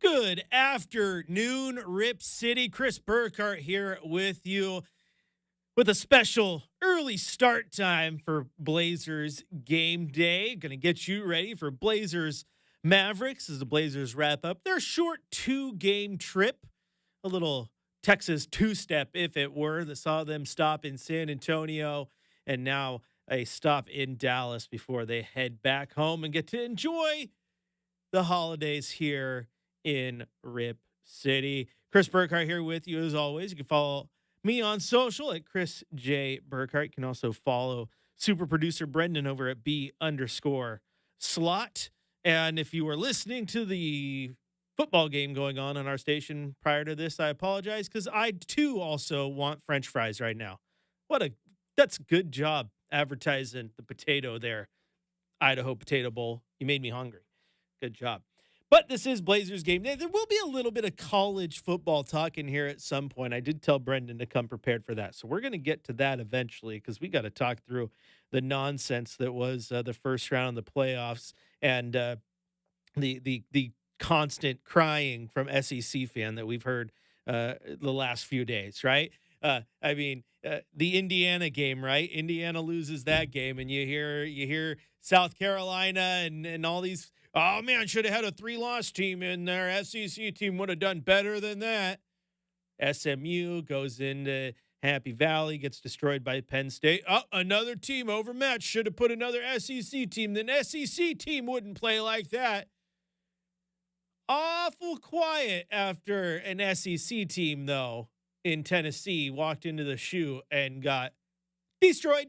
Good afternoon, Rip City. Chris Burkhardt here with you with a special early start time for Blazers game day. Going to get you ready for Blazers Mavericks as the Blazers wrap up their short 2-game trip. A little Texas two-step, if it were, that saw them stop in San Antonio and now a stop in Dallas before they head back home and get to enjoy the holidays here in Rip City. Chris Burkhardt here with you as always. You can follow me on social at Chris J. Burkhardt. You can also follow super producer Brenden over at B_slot. And if you were listening to the football game going on our station prior to this, I apologize because I too also want French fries right now. That's a good job advertising the potato there. Idaho Potato Bowl. You made me hungry. Good job. But this is Blazers game day. There will be a little bit of college football talk in here at some point. I did tell Brenden to come prepared for that. So we're going to get to that eventually because we got to talk through the nonsense that was the first round of the playoffs and the constant crying from SEC fan that we've heard the last few days, right? The Indiana game, right? Indiana loses that game, and you hear South Carolina and all these. Oh man, should have had a 3-loss team in there. SEC team would have done better than that. SMU goes into Happy Valley, gets destroyed by Penn State. Oh, another team overmatched. Should have put another SEC team. Then SEC team wouldn't play like that. Awful quiet after an SEC team, though, in Tennessee walked into the shoe and got destroyed.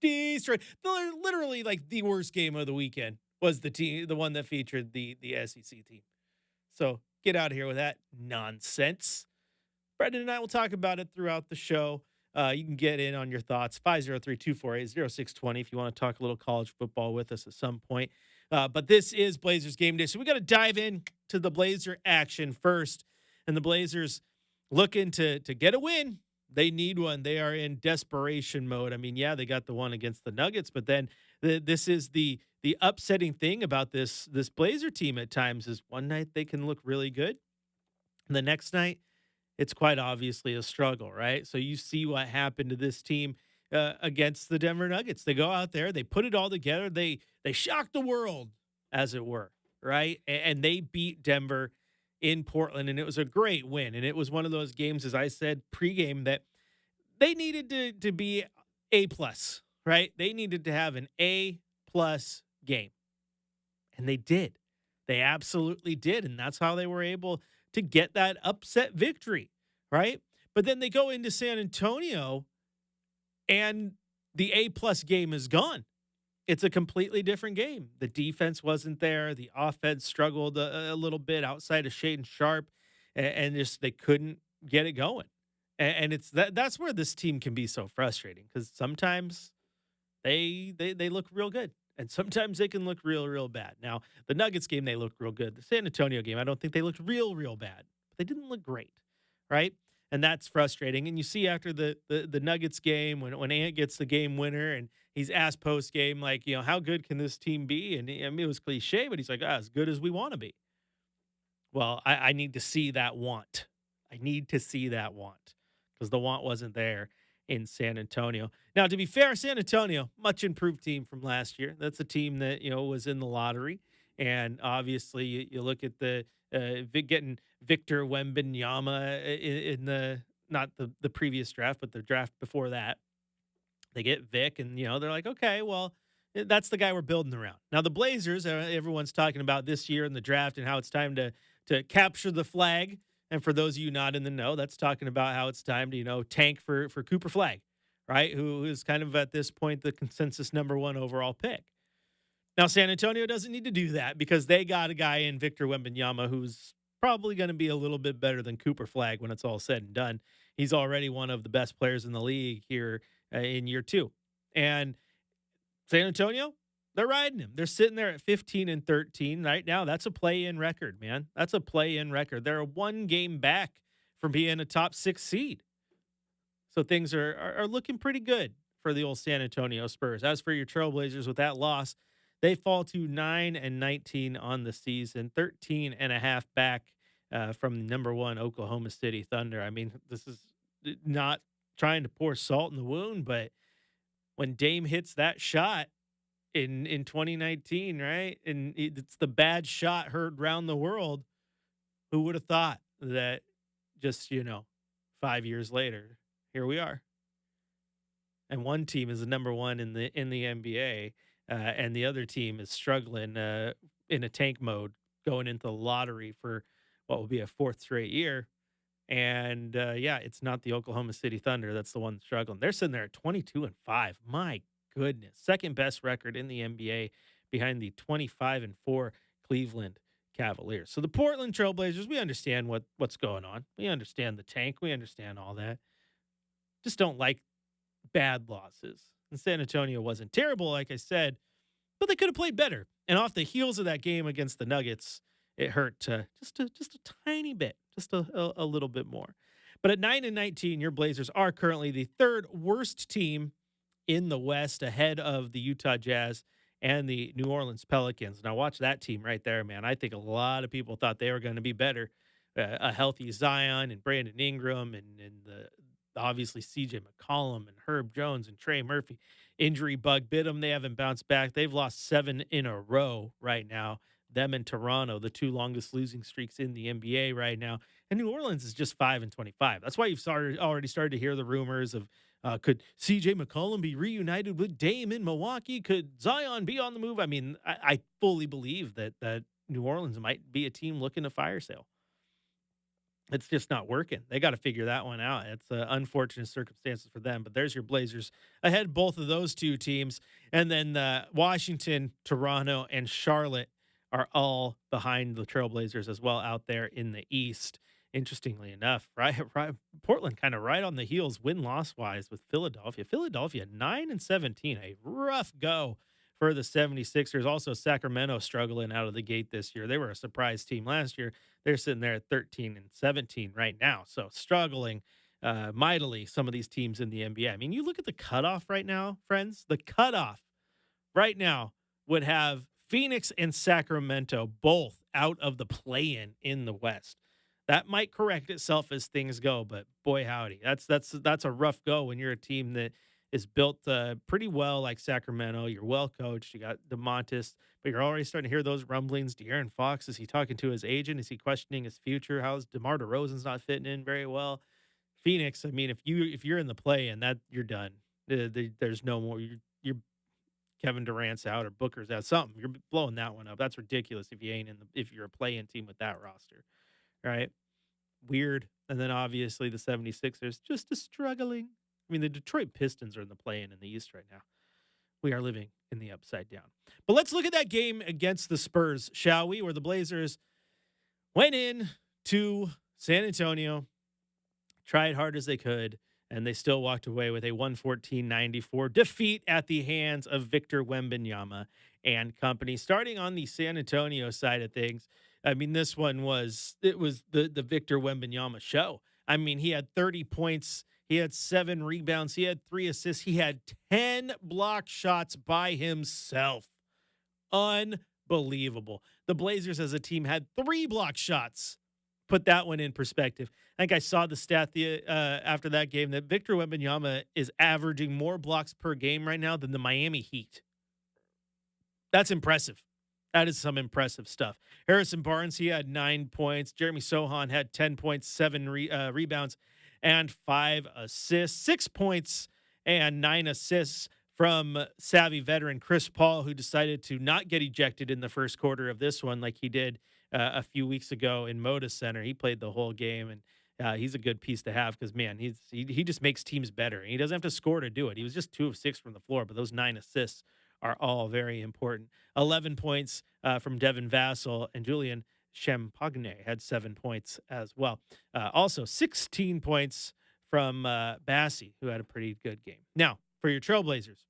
Literally like the worst game of the weekend was the one that featured the SEC team. So get out of here with that nonsense. Brenden and I will talk about it throughout the show. You can get in on your thoughts, 503-248-0620 if you want to talk a little college football with us at some point. But this is Blazers game day. So we got to dive in to the Blazer action first. And the Blazers looking to get a win. They need one. They are in desperation mode. I mean, yeah, they got the one against the Nuggets, but then this is the upsetting thing about this Blazer team at times is one night they can look really good. And the next night, it's quite obviously a struggle, right? So you see what happened to this team against the Denver Nuggets. They go out there, they put it all together. They shock the world, as it were, right? And they beat Denver in Portland, and it was a great win. And it was one of those games, as I said pregame, that they needed to be A+, right? They needed to have an A+ game. And they did. They absolutely did. And that's how they were able to get that upset victory, right? But then they go into San Antonio, and the A+ game is gone. It's a completely different game. The defense wasn't there. The offense struggled a little bit outside of Shaedon Sharpe, and just they couldn't get it going. And it's that's where this team can be so frustrating because sometimes they look real good, and sometimes they can look real bad. Now the Nuggets game they looked real good. The San Antonio game I don't think they looked real bad, but they didn't look great, right? And that's frustrating. And you see after the Nuggets game when Ant gets the game winner and he's asked post game, like, how good can this team be? And I mean, it was cliche, but he's like, as good as we want to be. Well, I need to see that want. I need to see that want because the want wasn't there in San Antonio. Now, to be fair, San Antonio, much improved team from last year. That's a team that, was in the lottery. And obviously you look at the getting Victor Wembanyama in the not the previous draft, but the draft before that. They get Vic, and they're like, okay, well, that's the guy we're building around. Now the Blazers, everyone's talking about this year in the draft and how it's time to capture the flag. And for those of you not in the know, that's talking about how it's time to tank for Cooper Flag, right? Who is kind of at this point the consensus #1 overall pick. Now, San Antonio doesn't need to do that because they got a guy in Victor Wembanyama who's probably going to be a little bit better than Cooper Flag when it's all said and done. He's already one of the best players in the league here in year 2. And San Antonio, they're riding him. They're sitting there at 15-13 right now. That's a play-in record, man. That's a play-in record. They're 1 game back from being a top 6 seed. So things are looking pretty good for the old San Antonio Spurs. As for your Trailblazers with that loss, They fall to 9-19 on the season, 13 and a half back from the number one Oklahoma City Thunder. I mean, this is not trying to pour salt in the wound, but when Dame hits that shot in 2019, right? And it's the bad shot heard round the world. Who would have thought that just, 5 years later, here we are. And one team is the number one in the NBA, and the other team is struggling in a tank mode going into the lottery for what will be a fourth straight year. And yeah, it's not the Oklahoma City Thunder that's the one struggling. They're sitting there at 22-5. My goodness, second best record in the NBA behind the 25-4 Cleveland Cavaliers. So the Portland Trailblazers, we understand what's going on. We understand the tank. We understand all that. Just don't like bad losses. And San Antonio wasn't terrible, like I said, but they could have played better. And off the heels of that game against the Nuggets, it hurt just a tiny bit, just a little bit more. But at 9-19, your Blazers are currently the third worst team in the West, ahead of the Utah Jazz and the New Orleans Pelicans. Now, watch that team right there, man. I think a lot of people thought they were going to be better. A healthy Zion and Brandon Ingram and the obviously CJ McCollum and Herb Jones and Trey Murphy. Injury bug bit them. They haven't bounced back. They've lost 7 in a row right now. Them and Toronto, the two longest losing streaks in the NBA right now. And New Orleans is just 5-25. That's why you've already started to hear the rumors of could CJ McCollum be reunited with Dame in Milwaukee? Could Zion be on the move? I mean, I fully believe that New Orleans might be a team looking to fire sale. It's just not working. They got to figure that one out. It's unfortunate circumstances for them. But there's your Blazers ahead, both of those two teams. And then Washington, Toronto, and Charlotte are all behind the Trailblazers as well out there in the East. Interestingly enough, right Portland kind of right on the heels win-loss wise with Philadelphia. Philadelphia 9-17, a rough go for the 76ers. Also, Sacramento struggling out of the gate this year. They were a surprise team last year. They're sitting there at 13-17 right now. So struggling mightily, some of these teams in the NBA. I mean, you look at the cutoff right now, friends. The cutoff right now would have Phoenix and Sacramento both out of the play-in in the West. That might correct itself as things go, but boy howdy, that's a rough go when you're a team that is built pretty well like Sacramento. You're well coached. You got DeMontis, but you're already starting to hear those rumblings. De'Aaron Fox, is he talking to his agent? Is he questioning his future? How's DeMar DeRozan's not fitting in very well? Phoenix, I mean, if you're in the play and that you're done, there's no more. You're Kevin Durant's out or Booker's out. Something you're blowing that one up. That's ridiculous if if you're a play-in team with that roster, right? Weird. And then obviously the 76ers just struggling. I mean, the Detroit Pistons are in the play-in in the East right now. We are living in the upside down. But let's look at that game against the Spurs, shall we? Where the Blazers went in to San Antonio, tried hard as they could, and they still walked away with a 114-94 defeat at the hands of Victor Wembanyama and company. Starting on the San Antonio side of things, I mean, this one was the Victor Wembanyama show. I mean, he had 30 points. He had 7 rebounds. He had 3 assists. He had 10 block shots by himself. Unbelievable. The Blazers as a team had 3 block shots. Put that one in perspective. I think I saw the stat after that game that Victor Wembanyama is averaging more blocks per game right now than the Miami Heat. That's impressive. That is some impressive stuff. Harrison Barnes, he had 9 points. Jeremy Sohan had 10 points, 7 rebounds, and 5 assists. 6 points and 9 assists from savvy veteran Chris Paul, who decided to not get ejected in the first quarter of this one like he did a few weeks ago in Moda Center. He played the whole game, and he's a good piece to have because, man, he just makes teams better. He doesn't have to score to do it. He was just 2 of 6 from the floor, but those 9 assists are all very important. 11 points from Devin Vassell, and Julian Champagne had 7 points as well. Also, 16 points from Bassie, who had a pretty good game. Now, for your Trailblazers,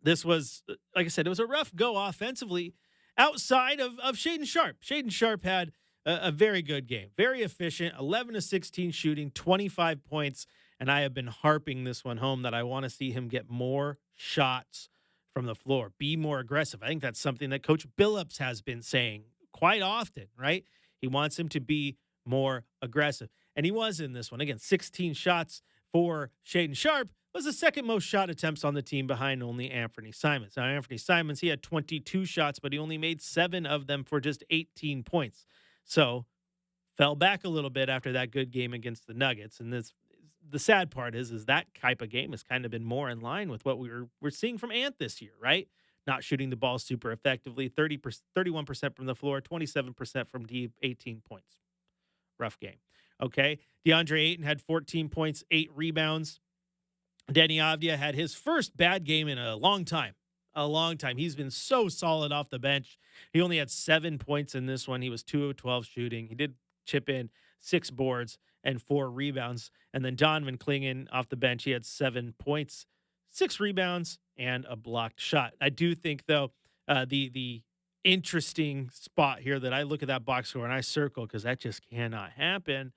this was, like I said, it was a rough go offensively outside of Shaedon Sharpe. Shaedon Sharpe had a very good game, very efficient, 11 of 16 shooting, 25 points, and I have been harping this one home that I want to see him get more shots from the floor. Be more aggressive. I think that's something that Coach Billups has been saying quite often, right? He wants him to be more aggressive. And he was in this one. Again, 16 shots for Shaedon Sharpe, was the second most shot attempts on the team behind only Anthony Simons. Now, Anthony Simons, he had 22 shots, but he only made 7 of them for just 18 points. So fell back a little bit after that good game against the Nuggets. And the sad part is that type of game has kind of been more in line with what we're seeing from Ant this year, right? Not shooting the ball super effectively, 31% from the floor, 27% from deep, 18 points. Rough game. Okay. DeAndre Ayton had 14 points, 8 rebounds. Deni Avdija had his first bad game in a long time. He's been so solid off the bench. He only had 7 points in this one. He was 2 of 12 shooting. He did chip in 6 boards and 4 rebounds. And then Donovan Clingan off the bench, he had 7 points, 6 rebounds, and a blocked shot. I do think, though, the interesting spot here that I look at that box score and I circle because that just cannot happen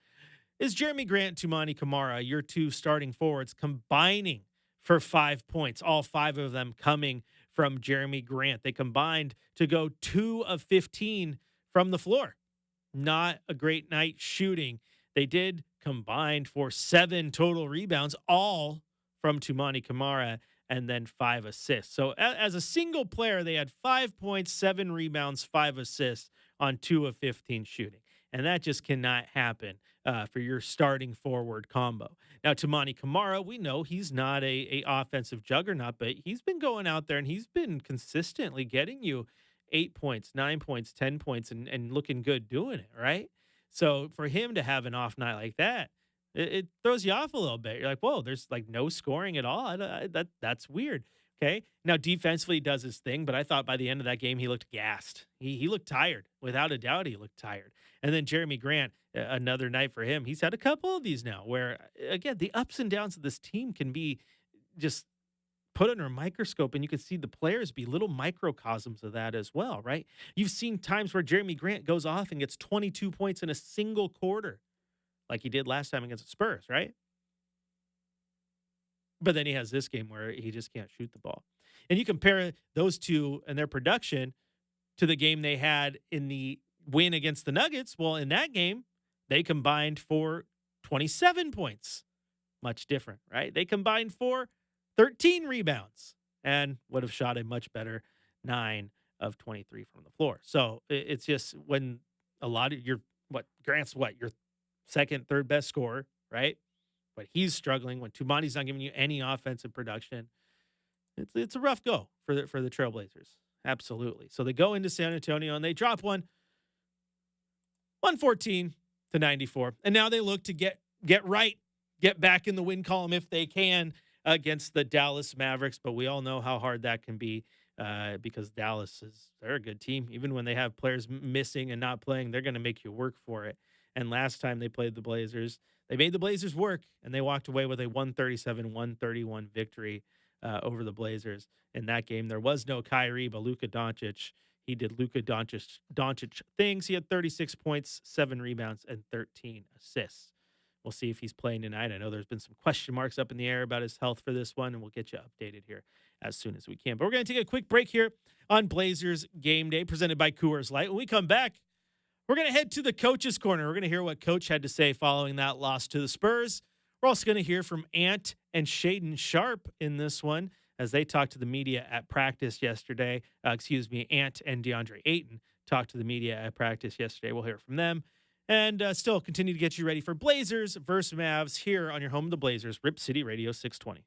is Jeremy Grant, Toumani Camara, your 2 starting forwards, combining for 5 points, all 5 of them coming from Jeremy Grant. They combined to go 2 of 15 from the floor. Not a great night shooting. They did combine for 7 total rebounds, all from Toumani Camara, and then 5 assists. So as a single player, they had 5 points, 7 rebounds, 5 assists on 2 of 15 shooting. And that just cannot happen for your starting forward combo. Now, Toumani Camara, we know he's not a offensive juggernaut, but he's been going out there and he's been consistently getting you 8 points, 9 points, 10 points, and looking good doing it, right? So for him to have an off night like that, it throws you off a little bit. You're like, whoa, there's like no scoring at all. That's weird. Okay. Now, defensively, he does his thing, but I thought by the end of that game, he looked gassed. He looked tired. Without a doubt, he looked tired. And then Jeremy Grant, another night for him. He's had a couple of these now where, again, the ups and downs of this team can be just put under a microscope, and you can see the players be little microcosms of that as well, right? You've seen times where Jeremy Grant goes off and gets 22 points in a single quarter, like he did last time against the Spurs, right? But then he has this game where he just can't shoot the ball. And you compare those two and their production to the game they had in the win against the Nuggets. Well, in that game, they combined for 27 points. Much different, right? They combined for 13 rebounds and would have shot a much better 9 of 23 from the floor. So it's just when a lot of Grant's your second, third best scorer, right? But he's struggling when Toumani's not giving you any offensive production. It's a rough go for the Trailblazers. Absolutely. So they go into San Antonio and they drop 114-94. And now they look to get back in the win column if they can against the Dallas Mavericks. But we all know how hard that can be because they're a good team. Even when they have players missing and not playing, they're going to make you work for it. And last time they played the Blazers, they made the Blazers work, and they walked away with a 137-131 victory over the Blazers. In that game, there was no Kyrie, but Luka Doncic. He did Luka Doncic things. He had 36 points, 7 rebounds, and 13 assists. We'll see if he's playing tonight. I know there's been some question marks up in the air about his health for this one, and we'll get you updated here as soon as we can. But we're going to take a quick break here on Blazers Game Day, presented by Coors Light. When we come back, we're going to head to the coach's corner. We're going to hear what Coach had to say following that loss to the Spurs. We're also going to hear from Ant and Shaedon Sharpe in this one as they talked to the media at practice yesterday. Ant and DeAndre Ayton talked to the media at practice yesterday. We'll hear from them. And still continue to get you ready for Blazers versus Mavs here on your home of the Blazers, Rip City Radio 620.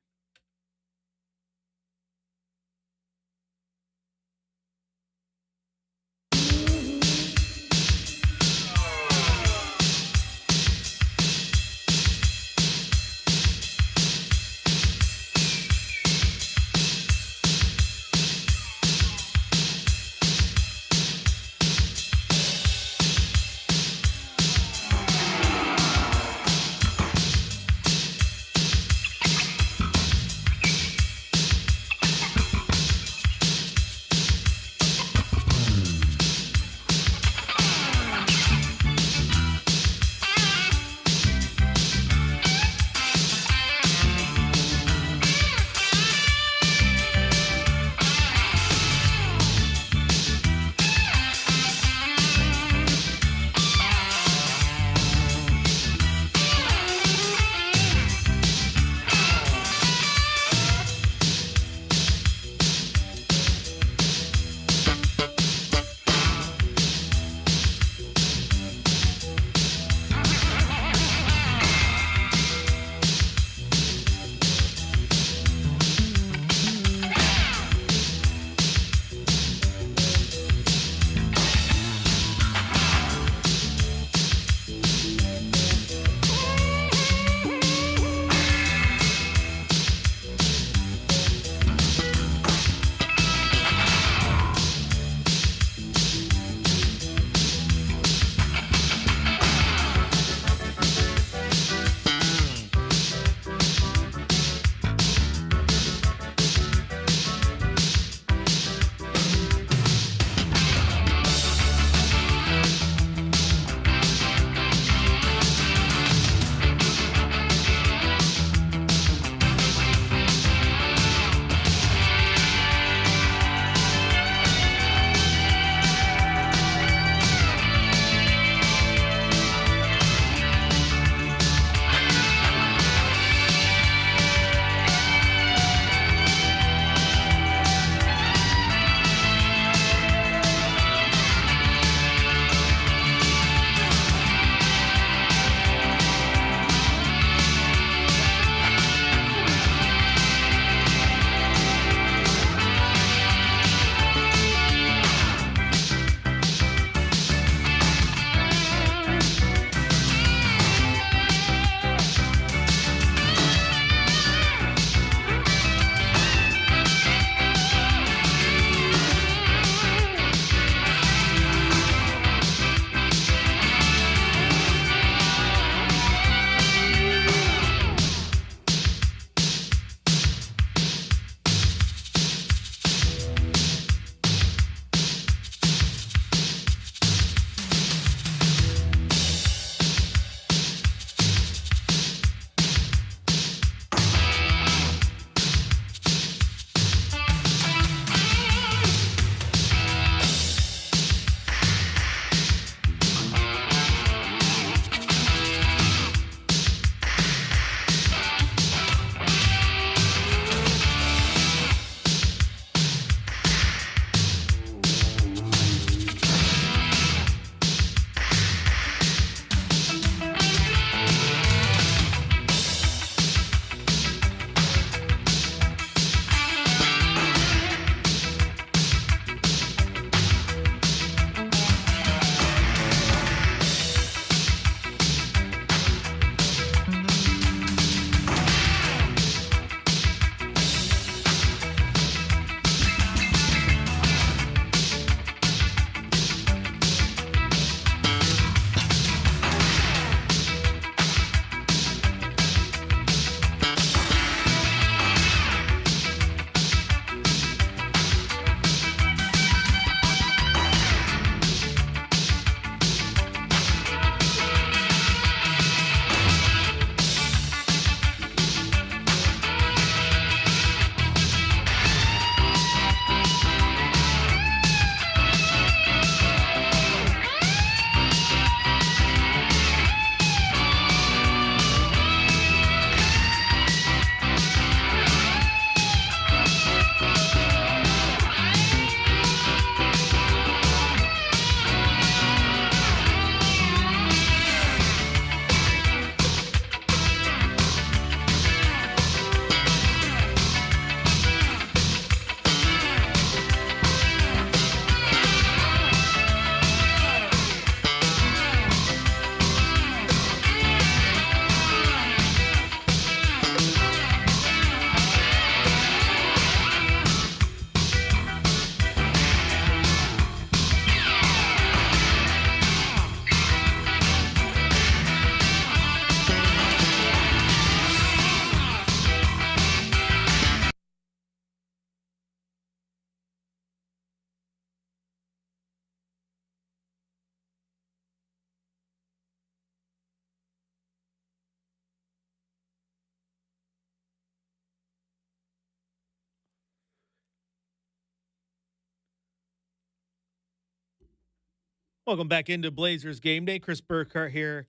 Welcome back into Blazers Game Day. Chris Burkhardt here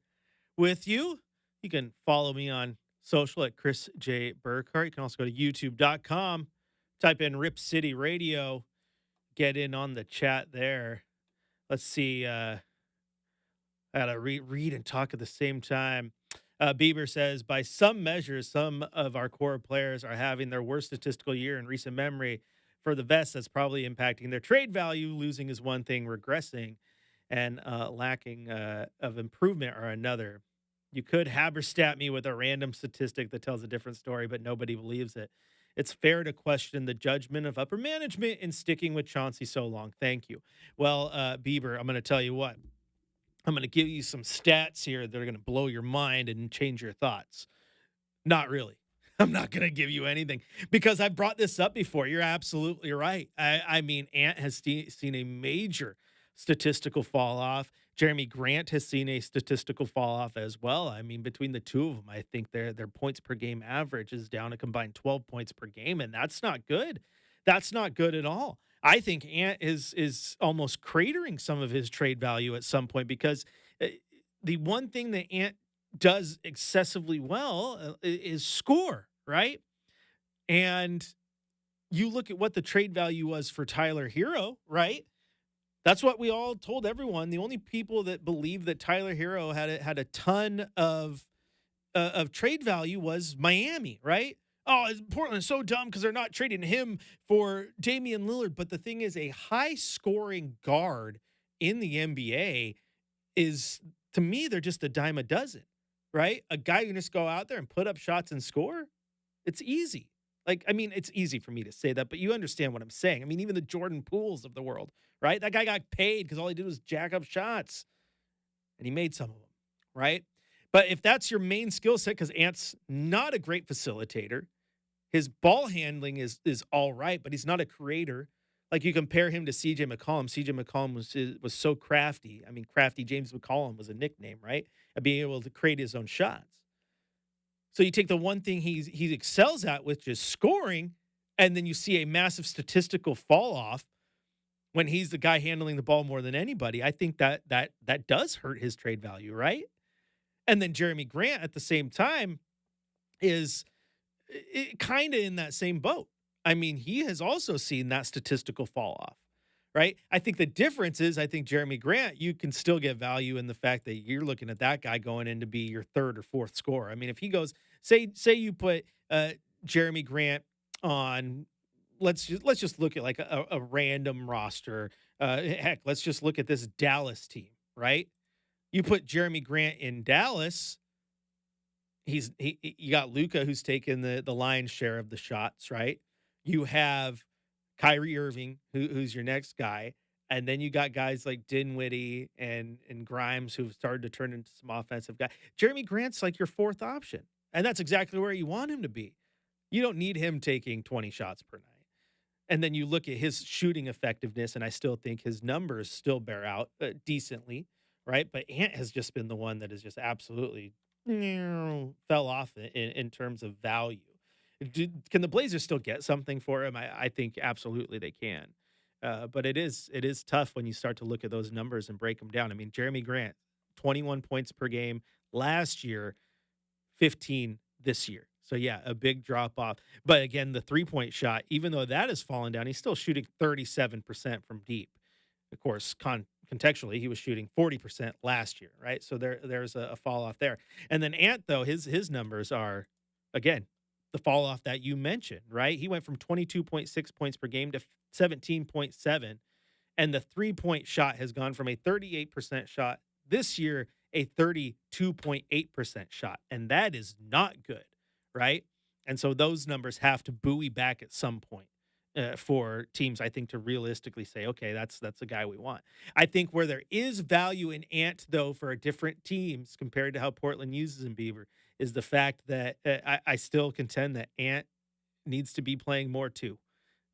with you. You can follow me on social at Chris J. Burkhardt. You can also go to youtube.com, type in Rip City Radio, get in on the chat there. Let's see. I got to read and talk at the same time. Bieber says, by some measures, some of our core players are having their worst statistical year in recent memory. For the vets, that's probably impacting their trade value. Losing is one thing, regressing and lacking of improvement are another. You could haberstat me with a random statistic that tells a different story, but nobody believes it. It's fair to question the judgment of upper management in sticking with Chauncey so long. Thank you. Well, Bieber, I'm going to tell you what. I'm going to give you some stats here that are going to blow your mind and change your thoughts. Not really. I'm not going to give you anything because I've brought this up before. You're absolutely right. I mean, Ant has seen a major statistical fall off. Jeremy Grant has seen a statistical fall off as well. I mean, between the two of them, I think their points per game average is down a combined 12 points per game, and that's not good. That's not good at all. I think Ant is almost cratering some of his trade value at some point because the one thing that Ant does excessively well is score, right? And you look at what the trade value was for Tyler Hero, right? That's what we all told everyone. The only people that believed that Tyler Hero had a ton of trade value was Miami, right? Oh, Portland's so dumb because they're not trading him for Damian Lillard. But the thing is, a high-scoring guard in the NBA is, to me, they're just a dime a dozen, right? A guy who can just go out there and put up shots and score. It's easy. Like, I mean, it's easy for me to say that, but you understand what I'm saying. I mean, even the Jordan Pooles of the world, right? That guy got paid because all he did was jack up shots, and he made some of them, right? But if that's your main skill set, because Ant's not a great facilitator, his ball handling is all right, but he's not a creator. Like you compare him to CJ McCollum. CJ McCollum was so crafty. I mean, crafty James McCollum was a nickname, right? Of being able to create his own shots. So you take the one thing he excels at, which is scoring, and then you see a massive statistical fall off when he's the guy handling the ball more than anybody. I think that does hurt his trade value, right? And then Jeremy Grant at the same time is kind of in that same boat. I mean, he has also seen that statistical fall off, right? I think the difference is I think Jeremy Grant, you can still get value in the fact that you're looking at that guy going in to be your third or fourth scorer. I mean, if he goes, say you put Jeremy Grant on, let's just look at like a random roster. Heck, let's just look at this Dallas team, right? You put Jeremy Grant in Dallas, you got Luka who's taken the lion's share of the shots, right? You have Kyrie Irving who's your next guy, and then you got guys like Dinwiddie and Grimes who've started to turn into some offensive guys. Jeremy Grant's like your fourth option, and that's exactly where you want him to be. You don't need him taking 20 shots per night. And then you look at his shooting effectiveness, and I still think his numbers still bear out decently, right? But Ant has just been the one that has just absolutely fell off in terms of value. Can the Blazers still get something for him? I think absolutely they can. But it is tough when you start to look at those numbers and break them down. I mean, Jeremy Grant, 21 points per game last year, 15 this year. So, yeah, a big drop off. But again, the 3-point shot, even though that has fallen down, he's still shooting 37% from deep. Of course, contextually, he was shooting 40% last year, right? So there's a fall off there. And then Ant, though, his numbers are, again, the fall off that you mentioned, right? He went from 22.6 points per game to 17.7. And the 3-point shot has gone from a 38% shot this year, a 32.8% shot. And that is not good, right? And so those numbers have to buoy back at some point for teams, I think, to realistically say, okay, that's the guy we want. I think where there is value in Ant, though, for different teams compared to how Portland uses him, Beaver, is the fact that I still contend that Ant needs to be playing more too.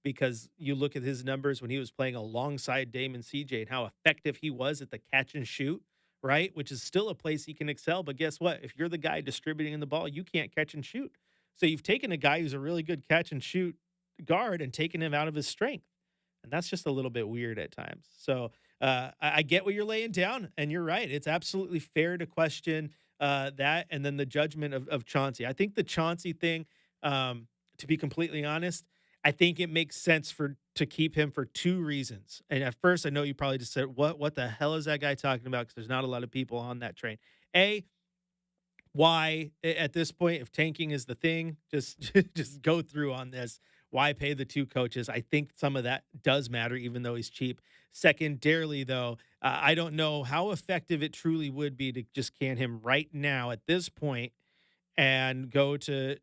Because you look at his numbers when he was playing alongside Dame and CJ and how effective he was at the catch and shoot, right? Which is still a place he can excel. But guess what? If you're the guy distributing the ball, you can't catch and shoot. So you've taken a guy who's a really good catch and shoot guard and taken him out of his strength. And that's just a little bit weird at times. So I get what you're laying down, and you're right. It's absolutely fair to question that, and then the judgment of Chauncey. I think the Chauncey thing, to be completely honest, I think it makes sense to keep him for two reasons. And at first, I know you probably just said, "What the hell is that guy talking about?" Because there's not a lot of people on that train. A, why at this point, if tanking is the thing, just just go through on this. Why pay the two coaches? I think some of that does matter, even though he's cheap. Secondarily, though, I don't know how effective it truly would be to just can him right now at this point and go to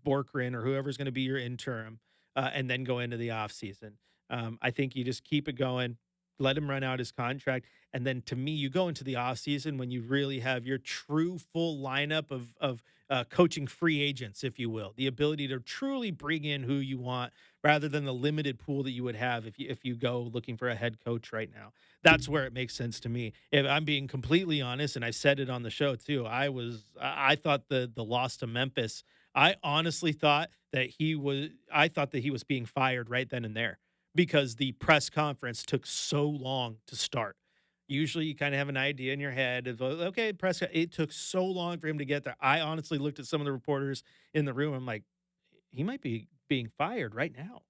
Borkren or whoever's going to be your interim, and then go into the offseason. I think you just keep it going, let him run out his contract, and then to me, you go into the offseason when you really have your true full lineup of coaching free agents, if you will, the ability to truly bring in who you want rather than the limited pool that you would have if you go looking for a head coach right now. That's where it makes sense to me. If I'm being completely honest, and I said it on the show too, I thought the loss to Memphis. I honestly thought that he was being fired right then and there because the press conference took so long to start. Usually you kind of have an idea in your head of, okay, it took so long for him to get there. I honestly looked at some of the reporters in the room. I'm like, he might be being fired right now.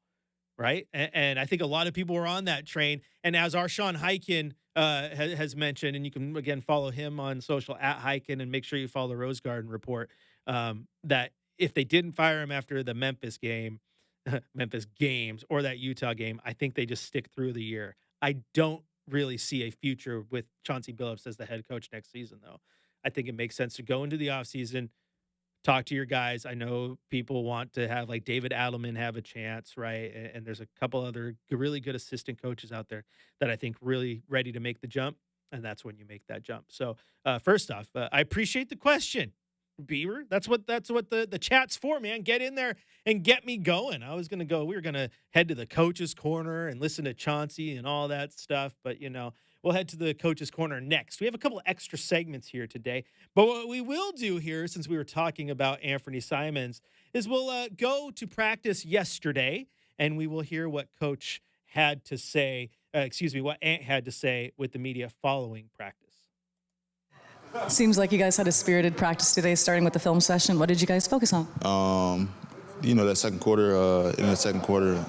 Right. And I think a lot of people were on that train. And as our Sean Hyken has mentioned, and you can again follow him on social at Hyken and make sure you follow the Rose Garden report, that if they didn't fire him after the Memphis game, Memphis games or that Utah game, I think they just stick through the year. I don't really see a future with Chauncey Billups as the head coach next season, though. I think it makes sense to go into the offseason, talk to your guys. I know people want to have like David Adelman have a chance, right? And there's a couple other really good assistant coaches out there that I think really ready to make the jump, and that's when you make that jump. So first off, I appreciate the question, Beaver. That's what the chat's for, man. Get in there and get me going. I was gonna go. We were gonna head to the coach's corner and listen to Chauncey and all that stuff, but we'll head to the coach's corner next. We have a couple of extra segments here today. But what we will do here, since we were talking about Anthony Simons, is we'll go to practice yesterday, and we will hear what Coach had to say. What Ant had to say with the media following practice. Seems like you guys had a spirited practice today, starting with the film session. What did you guys focus on? That second quarter. In the second quarter,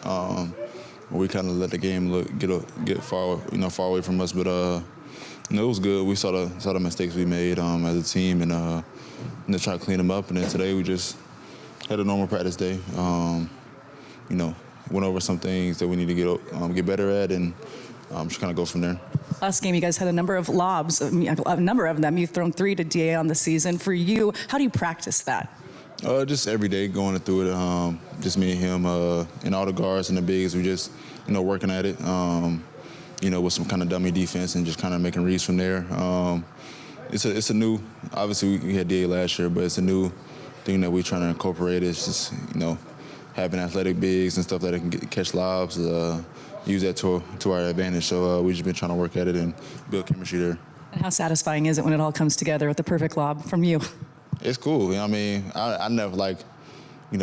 we kind of let the game get far away from us, but it was good. We saw the mistakes we made as a team, and try to clean them up. And then today we just had a normal practice day. Went over some things that we need to get better at, and just kind of go from there. Last game, you guys had a number of lobs, a number of them. You've thrown 3 to DA on the season. For you, how do you practice that? Just every day going through it. Just me and him, and all the guards and the bigs. We just working at it. With some kind of dummy defense and just kind of making reads from there. It's a new. Obviously, we had DA last year, but it's a new thing that we're trying to incorporate. It's just having athletic bigs and stuff that can catch lobs. Use that to our advantage. So we've just been trying to work at it and build chemistry there. And how satisfying is it when it all comes together with the perfect lob from you? It's cool. I never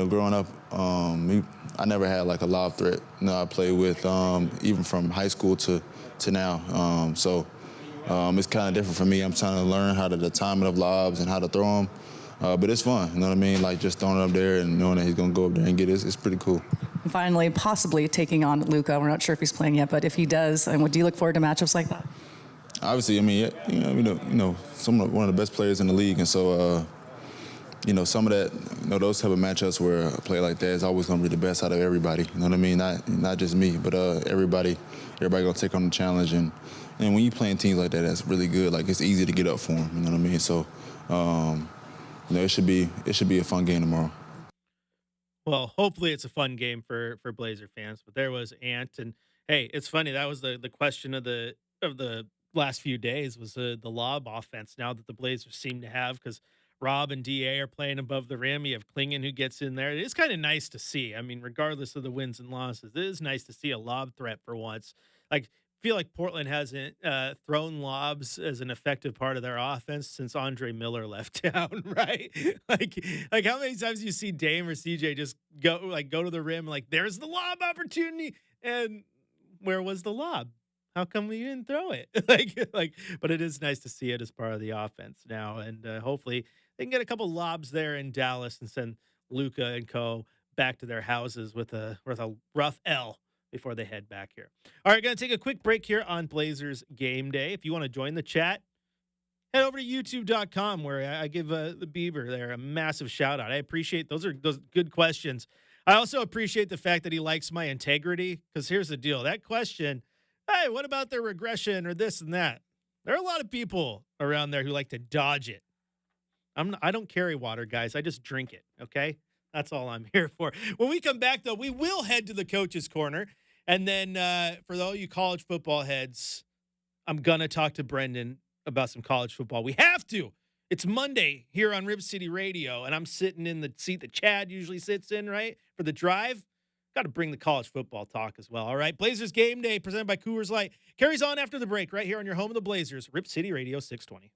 growing up, I never had like a lob threat. I played with even from high school to now. It's kind of different for me. I'm trying to learn how the timing of lobs and how to throw them. But it's fun, you know what I mean? Like just throwing it up there and knowing that he's going to go up there and get it, it's pretty cool. And finally, possibly taking on Luka. We're not sure if he's playing yet, but if he does, and do you look forward to matchups like that? Obviously, one of the best players in the league, and so some of that, those type of matchups where a player like that is always going to be the best out of everybody. You know what I mean? Not just me, but everybody going to take on the challenge, and when you playing teams like that, that's really good. Like it's easy to get up for them. You know what I mean? So. It should be a fun game tomorrow. Well, hopefully it's a fun game for Blazer fans. But there was Ant, and hey, it's funny, that was the question of the last few days was the lob offense. Now that the Blazers seem to have, because Rob and Da are playing above the rim, you have Klingon who gets in there. It is kind of nice to see. I mean, regardless of the wins and losses, it is nice to see a lob threat for once. Like, feel like Portland hasn't thrown lobs as an effective part of their offense since Andre Miller left town, right? like how many times you see Dame or CJ just go to the rim, like there's the lob opportunity, and where was the lob? how come we didn't throw it? But it is nice to see it as part of the offense now. And hopefully they can get a couple lobs there in Dallas and send Luka and co back to their houses with a rough L before they head back here. All right, going to take a quick break here on Blazers Game Day. If you want to join the chat, head over to youtube.com where I give the Beaver there a massive shout out. I appreciate those good questions. I also appreciate the fact that he likes my integrity, because here's the deal. That question, hey, what about their regression or this and that? There are a lot of people around there who like to dodge it. I don't carry water, guys. I just drink it, okay? That's all I'm here for. When we come back, though, we will head to the coach's corner. And then for all you college football heads, I'm going to talk to Brenden about some college football. We have to. It's Monday here on Rib City Radio, and I'm sitting in the seat that Chad usually sits in, right, for the drive. Got to bring the college football talk as well. All right, Blazers Game Day presented by Coors Light carries on after the break right here on your home of the Blazers, Rib City Radio 620.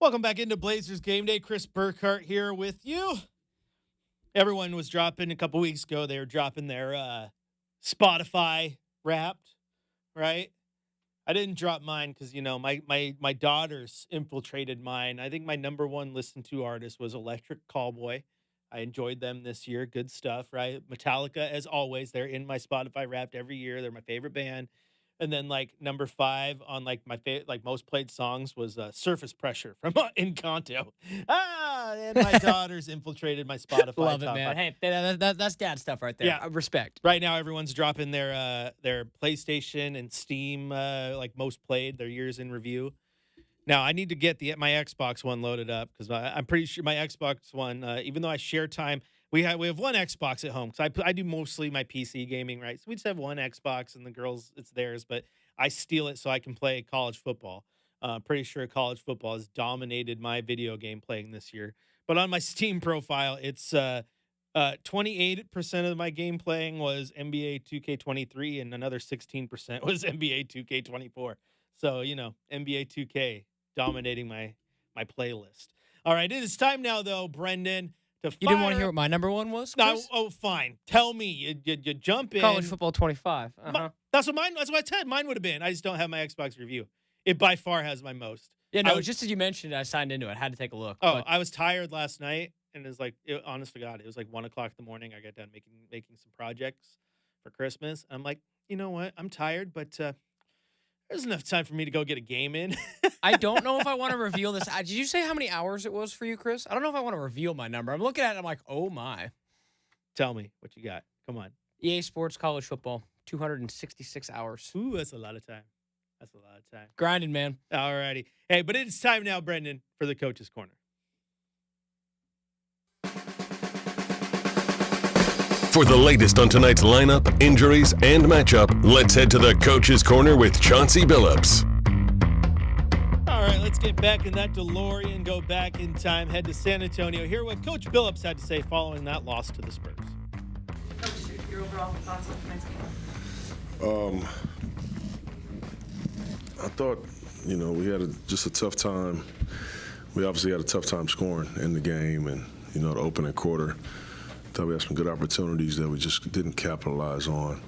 Welcome back into Blazers Game Day. Chris Burkhardt here with you. Everyone was dropping a couple weeks ago. They were dropping their Spotify Wrapped, right? I didn't drop mine because, my daughters infiltrated mine. I think my number one listened to artist was Electric Callboy. I enjoyed them this year. Good stuff, right? Metallica, as always, they're in my Spotify Wrapped every year. They're my favorite band. And then number 5 on my favorite most played songs was Surface Pressure from Encanto. And my daughters infiltrated my Spotify. Love it, top man. 5. Hey, that's dad stuff right there. Yeah. Respect. Right now, everyone's dropping their PlayStation and Steam most played, their years in review. Now I need to get my Xbox One loaded up because I'm pretty sure my Xbox One, even though I share time. We have one Xbox at home because I do mostly my PC gaming, right? So we just have one Xbox and the girls, it's theirs, but I steal it so I can play college football. Pretty sure college football has dominated my video game playing this year. But on my Steam profile, it's 28% of my game playing was NBA 2K23 and another 16% was NBA 2K24. So, NBA 2K dominating my playlist. All right, it is time now, though, Brenden. You didn't want to hear what my number one was, Chris? No, fine. Tell me. You jump in. College football 25. That's what I said. Mine would have been. I just don't have my Xbox review. It by far has my most. Yeah, no, just as you mentioned, I signed into it. I had to take a look. Oh, I was tired last night, and it was honest to God, it was 1 o'clock in the morning. I got done making some projects for Christmas. I'm like, you know what? I'm tired, but there's enough time for me to go get a game in. I don't know if I want to reveal this. Did you say how many hours it was for you, Chris? I don't know if I want to reveal my number. I'm looking at it, I'm like, oh my. Tell me what you got. Come on. EA Sports College Football, 266 hours. Ooh, that's a lot of time. Grinding, man. All righty. Hey, but it's time now, Brenden, for the Coach's Corner. For the latest on tonight's lineup, injuries, and matchup, let's head to the Coach's Corner with Chauncey Billups. All right, let's get back in that DeLorean, go back in time, head to San Antonio, hear what Coach Billups had to say following that loss to the Spurs. Coach, your overall thoughts on tonight's game? I thought, we had just a tough time. We obviously had a tough time scoring in the game, and, the opening quarter. Thought we had some good opportunities that we just didn't capitalize on.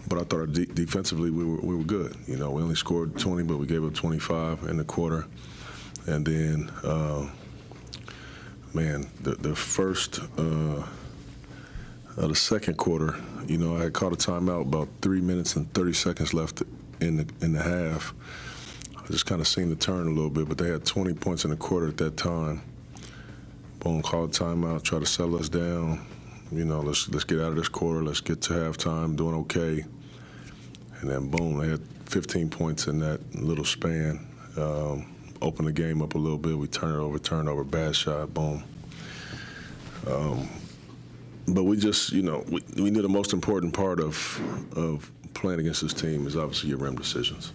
But I thought defensively we were good. We only scored 20, but we gave up 25 in the quarter. And then, the first of the second quarter, I had caught a timeout about 3 minutes and 30 seconds left in the half. I just kind of seen the turn a little bit, but they had 20 points in the quarter at that time. Boom, call a timeout, try to settle us down. Let's get out of this quarter. Let's get to halftime, doing okay. And then, boom, they had 15 points in that little span. Open the game up a little bit. We turn over, bad shot, boom. But we just, we knew the most important part of playing against this team is obviously your rim decisions.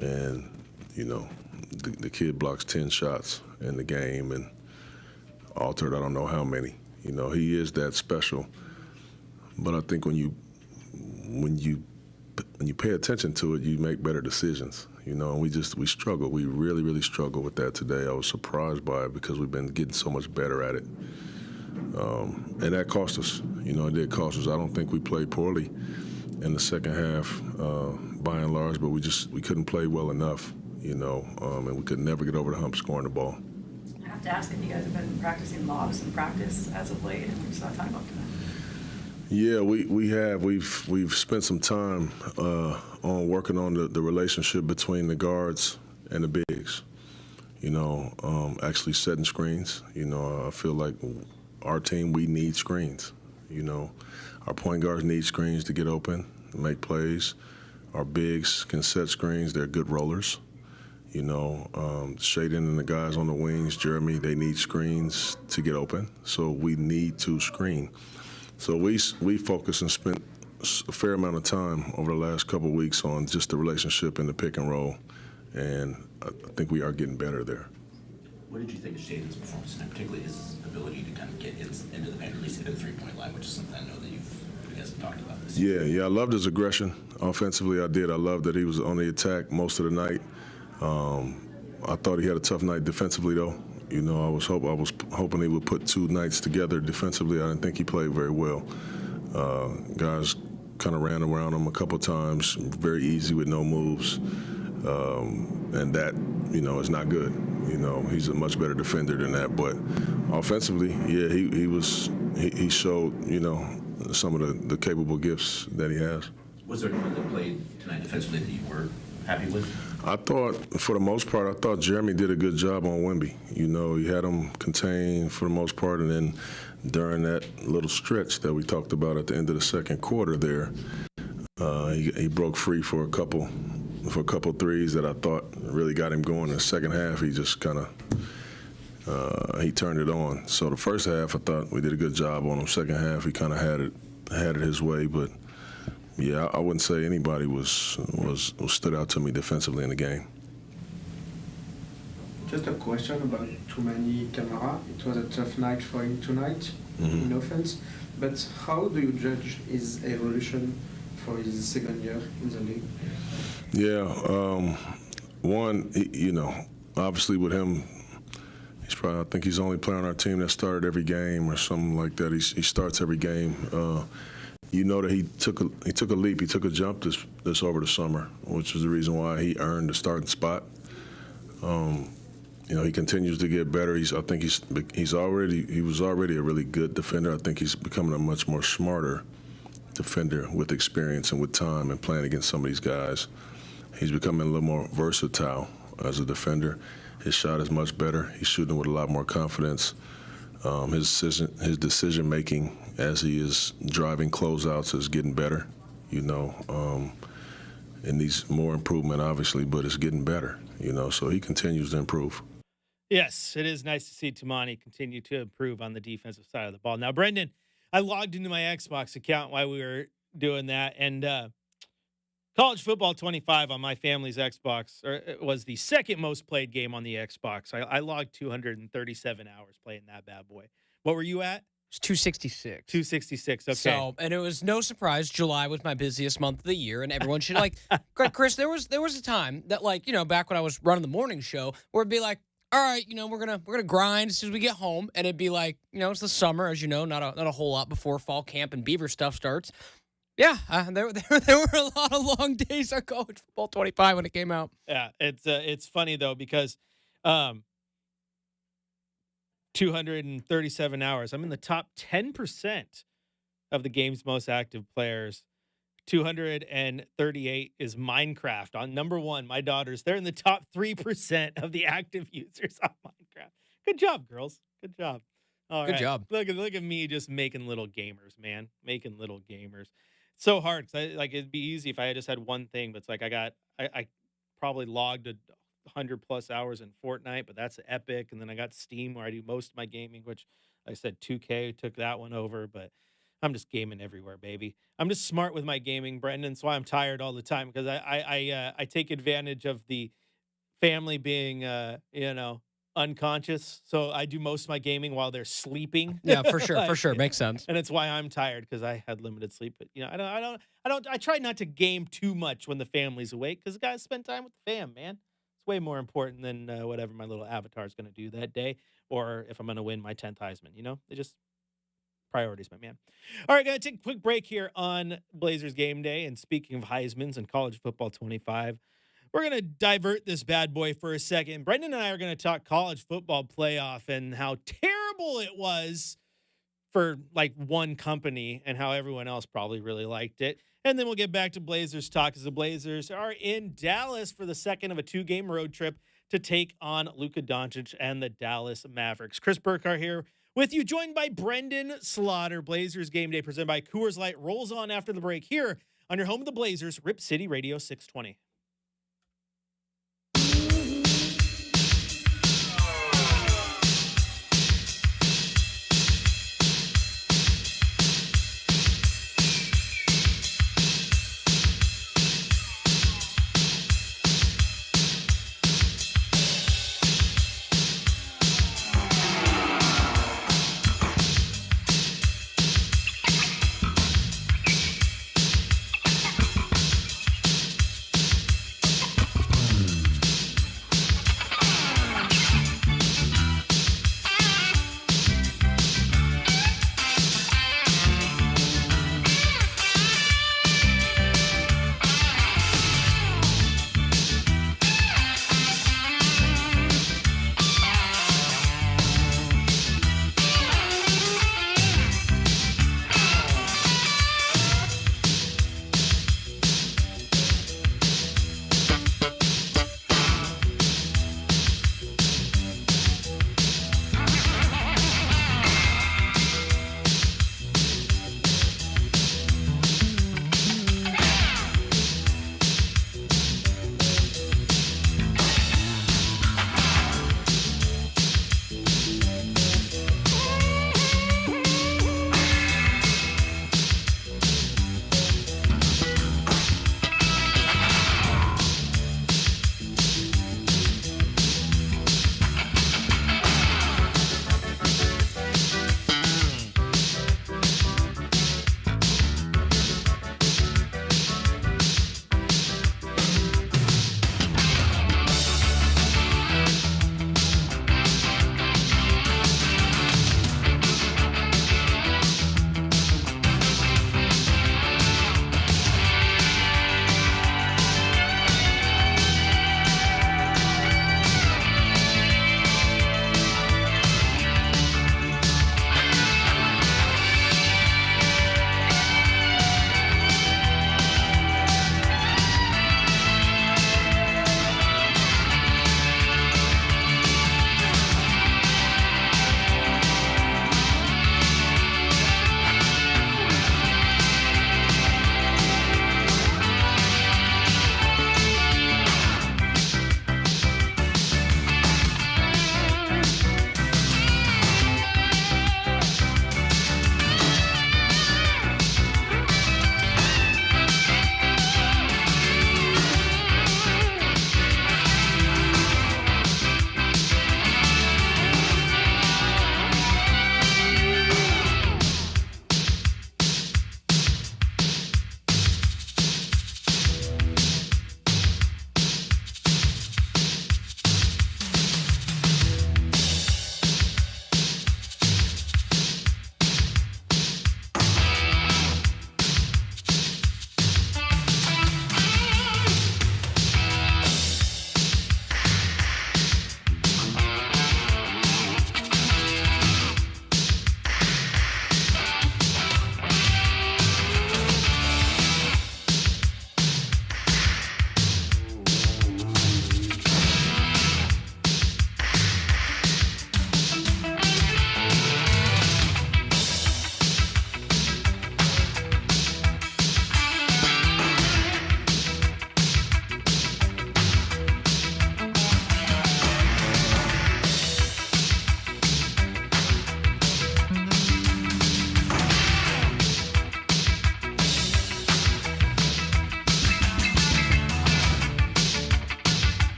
And, the kid blocks 10 shots in the game and altered I don't know how many. He is that special. But I think when you pay attention to it, you make better decisions. And we struggle. We really, really struggle with that today. I was surprised by it because we've been getting so much better at it. And that cost us. It did cost us. I don't think we played poorly in the second half, by and large, but we couldn't play well enough, and we could never get over the hump scoring the ball. I have to ask if you guys have been practicing lobs in practice as of late, and we're just not talking about tonight. Yeah, we have. We've spent some time on working on the relationship between the guards and the bigs. Actually setting screens. I feel like our team, we need screens. Our point guards need screens to get open, make plays. Our bigs can set screens. They're good rollers. Shaden and the guys on the wings, Jeremy, they need screens to get open. So we need to screen. So we focused and spent a fair amount of time over the last couple of weeks on just the relationship and the pick and roll. And I think we are getting better there. What did you think of Shaden's performance, and particularly his ability to kind of get into the paint, at least into the three-point line, which is something I know that you guys have talked about this year? Yeah, I loved his aggression. Offensively, I did. I loved that he was on the attack most of the night. I thought he had a tough night defensively, though. You know, I was hoping he would put 2 nights together defensively. I didn't think he played very well. Guys kind of ran around him a couple times, very easy with no moves, and that, you know, is not good. You know, he's a much better defender than that. But offensively, yeah, he showed, you know, some of the capable gifts that he has. Was there anyone that played tonight defensively that you were happy with? I thought, for the most part, I thought Jeremy did a good job on Wemby. You know, he had him contained for the most part, and then during that little stretch that we talked about at the end of the second quarter there, he broke free for a couple threes that I thought really got him going. In the second half, he just kind of he turned it on. So the first half, I thought we did a good job on him. Second half, he kind of had it his way, but. Yeah, I wouldn't say anybody stood out to me defensively in the game. Just a question about too many camera. It was a tough night for him tonight, in offense. But how do you judge his evolution for his second year in the league? Yeah, one, you know, obviously with him, I think he's the only player on our team that started every game or something like that. He starts every game. You know that he took a leap, he took a jump this over the summer, which is the reason why he earned the starting spot. You know, he continues to get better. I think he was already a really good defender. I think he's becoming a much more smarter defender with experience and with time and playing against some of these guys. He's becoming a little more versatile as a defender. His shot is much better. He's shooting with a lot more confidence. His decision making as he is driving closeouts is getting better, you know, and needs more improvement obviously, but it's getting better, you know, so he continues to improve. Yes, it is nice to see Tamani continue to improve on the defensive side of the ball. Now, Brenden, I logged into my Xbox account while we were doing that, and College Football 25 on my family's Xbox was the second most played game on the Xbox. I logged 237 hours playing that bad boy. What were you at? It's 266. 266, okay. So, and it was no surprise, July was my busiest month of the year, and everyone should, like, Chris, there was a time that, like, you know, back when I was running the morning show, where it'd be like, all right, you know, we're gonna grind as soon as we get home, and it'd be like, you know, it's the summer, as you know, not a whole lot before fall camp and Beaver stuff starts. Yeah, there were a lot of long days on College Football 25 when it came out. Yeah, it's funny though because 237 hours. I'm in the top 10% of the game's most active players. 238 is Minecraft on number 1. My daughters, they're in the top 3% of the active users on Minecraft. Good job, girls. Good job. All Good right. job. Look at me just making little gamers, man. Making little gamers. So hard because it'd be easy if I just had one thing, but it's like I probably logged 100 plus hours in Fortnite, but that's Epic, and then I got Steam where I do most of my gaming, which like I said 2K took that one over, but I'm just gaming everywhere, baby. I'm just smart with my gaming, Brenden. That's why I'm tired all the time because I take advantage of the family being you know, unconscious, so I do most of my gaming while they're sleeping. Yeah, for sure, makes sense. And it's why I'm tired because I had limited sleep. But you know, I try not to game too much when the family's awake because guys spend time with the fam, man. It's way more important than whatever my little avatar is going to do that day, or if I'm going to win my 10th Heisman. You know, they just priorities, my man. All right, gonna take a quick break here on Blazers Game Day. And speaking of Heismans and College Football 25. We're going to divert this bad boy for a second. Brenden and I are going to talk college football playoff and how terrible it was for like one company and how everyone else probably really liked it. And then we'll get back to Blazers talk as the Blazers are in Dallas for the second of a 2-game road trip to take on Luka Doncic and the Dallas Mavericks. Chris Burkhardt here with you, joined by Brenden Slaughter. Blazers Game Day presented by Coors Light rolls on after the break here on your home of the Blazers, Rip City Radio 620.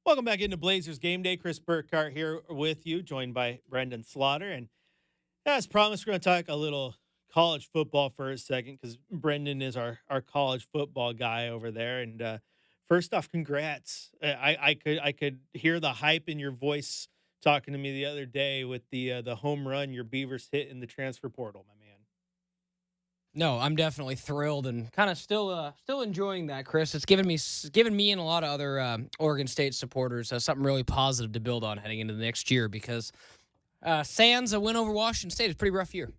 Welcome back into Blazers Game Day. Chris Burkhardt here with you, joined by Brenden Slaughter. And as promised, we're going to talk a little college football for a second because Brenden is our college football guy over there. And first off, congrats. I could hear the hype in your voice talking to me the other day with the home run your Beavers hit in the transfer portal, my man. No, I'm definitely thrilled and kind of still enjoying that, Chris. It's given me and a lot of other Oregon State supporters something really positive to build on heading into the next year because sans a win over Washington State is a pretty rough year.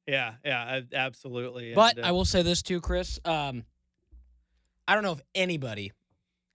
Yeah, absolutely. But I will say this too, Chris. I don't know if anybody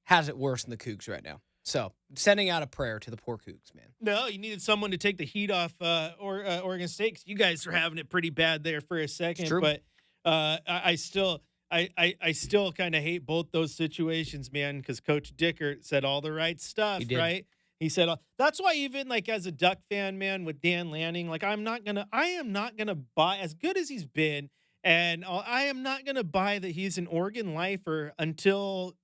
has it worse than the Cougs right now. So sending out a prayer to the poor Cougs, man. No, you needed someone to take the heat off Oregon State 'cause you guys are having it pretty bad there for a second. But I still kind of hate both those situations, man, because Coach Dickert said all the right stuff, right? He said that's why even like as a Duck fan, man, with Dan Lanning, like I am not gonna buy as good as he's been, and I am not gonna buy that he's an Oregon lifer until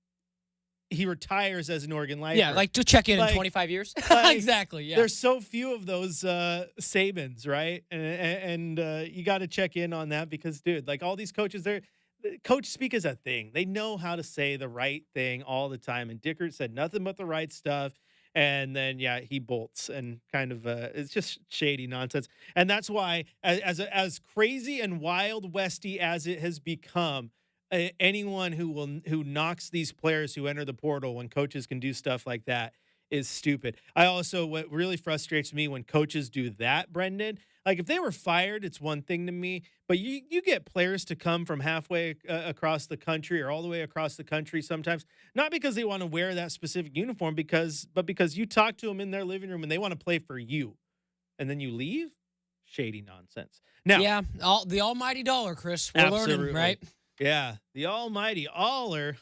he retires as an Oregon lifer. Yeah, like to check in 25 years. Exactly. Yeah. There's so few of those Sabans, right? And you got to check in on that because, dude, like all these coaches, coach speak is a thing. They know how to say the right thing all the time. And Dickert said nothing but the right stuff. And then, yeah, he bolts and kind of it's just shady nonsense. And that's why, as crazy and wild westy as it has become, anyone who knocks these players who enter the portal when coaches can do stuff like that is stupid. What really frustrates me when coaches do that, Brenden, like if they were fired, it's one thing to me, but you get players to come from halfway across the country or all the way across the country sometimes, not because they want to wear that specific uniform, but because you talk to them in their living room and they want to play for you, and then you leave. Shady nonsense. Now, yeah, the almighty dollar, Chris. We're learning, right? Yeah, the almighty Aller.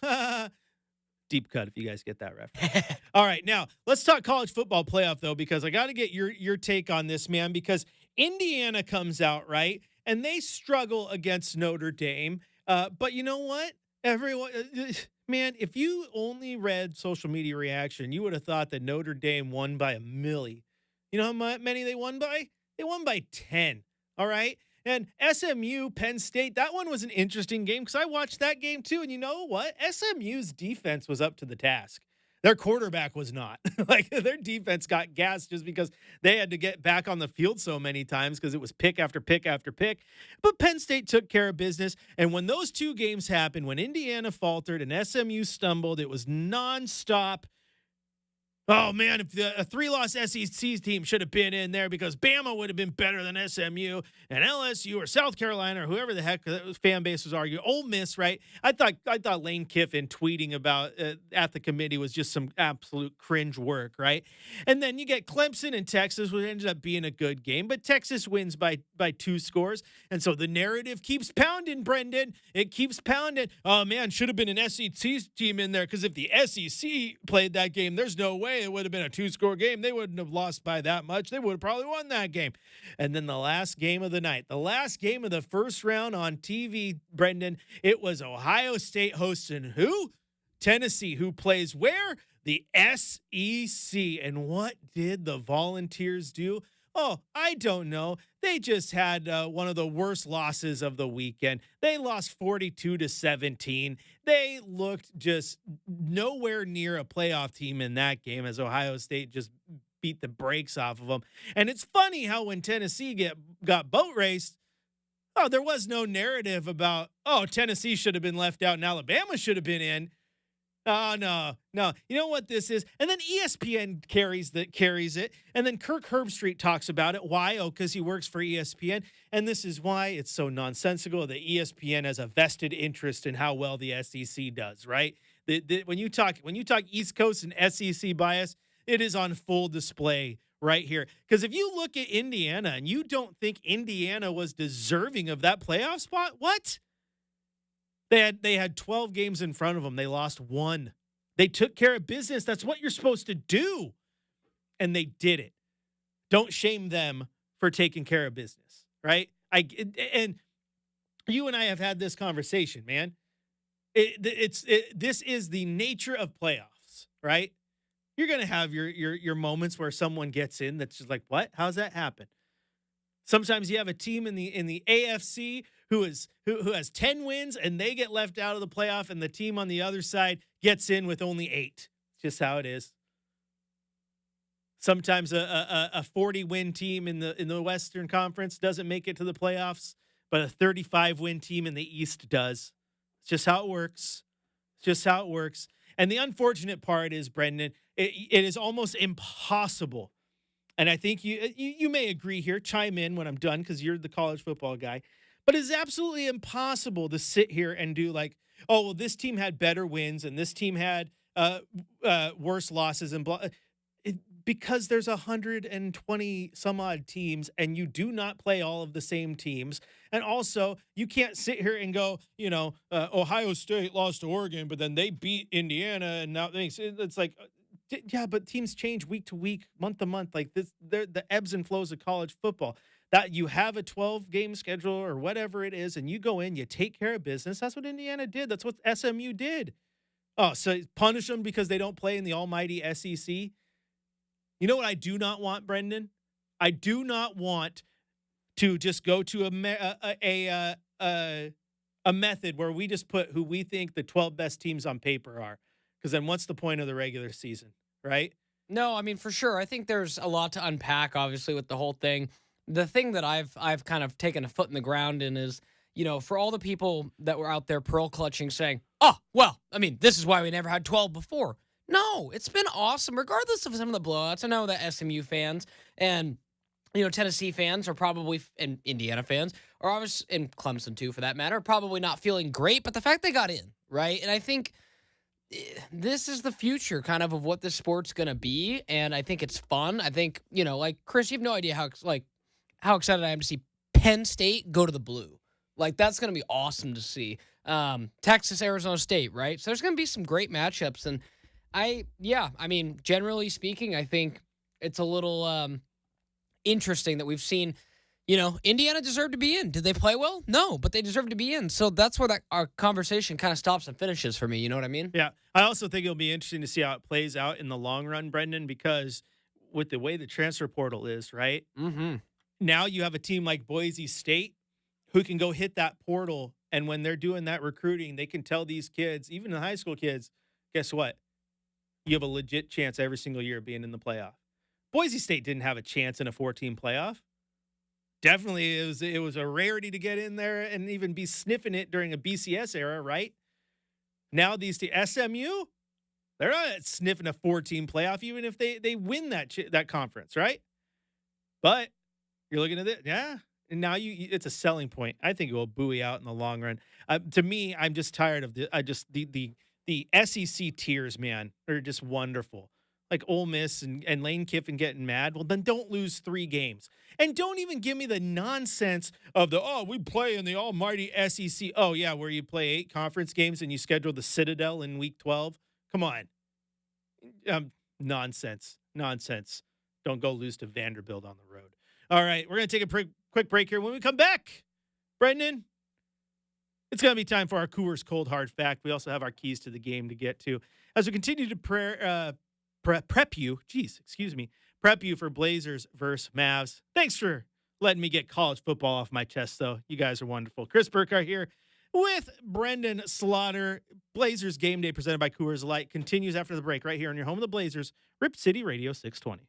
Deep cut if you guys get that reference. All right, now let's talk college football playoff, though, because I got to get your take on this, man, because Indiana comes out, right, and they struggle against Notre Dame. But you know what? Everyone, man, if you only read social media reaction, you would have thought that Notre Dame won by a milli. You know how many they won by? They won by 10, all right? And SMU, Penn State, that one was an interesting game because I watched that game too. And you know what? SMU's defense was up to the task. Their quarterback was not. Like their defense got gassed just because they had to get back on the field so many times because it was pick after pick after pick. But Penn State took care of business. And when those two games happened, when Indiana faltered and SMU stumbled, it was nonstop. Oh, man, if a 3-loss SEC team should have been in there because Bama would have been better than SMU and LSU or South Carolina or whoever the heck the fan base was arguing. Ole Miss, right? I thought Lane Kiffin tweeting about at the committee was just some absolute cringe work, right? And then you get Clemson and Texas, which ended up being a good game, but Texas wins by 2 scores. And so the narrative keeps pounding, Brenden. It keeps pounding. Oh, man, should have been an SEC team in there because if the SEC played that game, there's no way it would have been a 2-score game. They wouldn't have lost by that much. They would have probably won that game. And then the last game of the night, the last game of the first round on TV, Brenden, it was Ohio State hosting who? Tennessee, who plays where? The SEC. And what did the Volunteers do? Oh, I don't know. They just had one of the worst losses of the weekend. They lost 42-17. They looked just nowhere near a playoff team in that game as Ohio State just beat the brakes off of them. And it's funny how when Tennessee got boat raced, there was no narrative about, Tennessee should have been left out and Alabama should have been in. Oh, no. You know what this is? And then ESPN carries it. And then Kirk Herbstreit talks about it. Why? Because he works for ESPN. And this is why it's so nonsensical that ESPN has a vested interest in how well the SEC does, right? When you talk East Coast and SEC bias, it is on full display right here. Because if you look at Indiana and you don't think Indiana was deserving of that playoff spot, what? They had 12 games in front of them. They lost 1. They took care of business. That's what you're supposed to do. And they did it. Don't shame them for taking care of business, right? And you and I have had this conversation, man. This is the nature of playoffs, right? You're going to have your moments where someone gets in that's just like, what? How's that happen? Sometimes you have a team in the AFC who has 10 wins and they get left out of the playoff, and the team on the other side gets in with only 8. It's just how it is. Sometimes a 40-win team in the Western Conference doesn't make it to the playoffs, but a 35-win team in the East does. It's just how it works. It's just how it works. And the unfortunate part is, Brenden, it is almost impossible. And I think you may agree here. Chime in when I'm done because you're the college football guy. But it's absolutely impossible to sit here and do like, oh, well, this team had better wins and this team had worse losses and blah. Because there's 120 some odd teams and you do not play all of the same teams. And also, you can't sit here and go, Ohio State lost to Oregon, but then they beat Indiana. And now it's like, yeah, but teams change week to week, month to month. Like this, the ebbs and flows of college football. That you have a 12-game schedule or whatever it is, and you go in, you take care of business. That's what Indiana did. That's what SMU did. Oh, so punish them because they don't play in the almighty SEC? You know what I do not want, Brenden? I do not want to just go to a method where we just put who we think the 12 best teams on paper are. Because then what's the point of the regular season, right? No, I mean, for sure. I think there's a lot to unpack, obviously, with the whole thing. The thing that I've kind of taken a foot in the ground in is, for all the people that were out there pearl clutching saying, oh, well, I mean, this is why we never had 12 before. No, it's been awesome, regardless of some of the blowouts. I know that SMU fans and, Tennessee fans are probably, and Indiana fans are obviously, and Clemson too, for that matter, are probably not feeling great, but the fact they got in, right? And I think this is the future kind of what this sport's going to be, and I think it's fun. I think, like, Chris, you have no idea how excited I am to see Penn State go to the blue. Like, that's going to be awesome to see. Texas, Arizona State, right? So there's going to be some great matchups, and generally speaking, I think it's a little interesting that we've seen, Indiana deserved to be in. Did they play well? No, but they deserved to be in. So that's where our conversation kind of stops and finishes for me. You know what I mean? Yeah. I also think it'll be interesting to see how it plays out in the long run, Brenden, because with the way the transfer portal is, right? Mm-hmm. Now you have a team like Boise State who can go hit that portal, and when they're doing that recruiting, they can tell these kids, even the high school kids, guess what? You have a legit chance every single year of being in the playoff. Boise State didn't have a chance in a 4-team playoff. Definitely, it was a rarity to get in there and even be sniffing it during a BCS era, right? Now these SMU, they're not sniffing a 4-team playoff, even if they win that conference, right? But you're looking at it, yeah. And now it's a selling point. I think it will buoy out in the long run. To me, I'm just tired of the SEC tiers, man. Are just wonderful. Like Ole Miss and Lane Kiffin getting mad. Well, then don't lose 3 games. And don't even give me the nonsense of we play in the almighty SEC. Oh, yeah, where you play 8 conference games and you schedule the Citadel in week 12. Come on. Nonsense. Don't go lose to Vanderbilt on the road. All right, we're going to take a quick break here. When we come back, Brenden, it's going to be time for our Coors Cold Hard Fact. We also have our keys to the game to get to as we continue to prep you for Blazers versus Mavs. Thanks for letting me get college football off my chest, though. You guys are wonderful. Chris Burkhardt here with Brenden Slaughter. Blazers Game Day presented by Coors Light continues after the break right here on your home of the Blazers, Rip City Radio 620.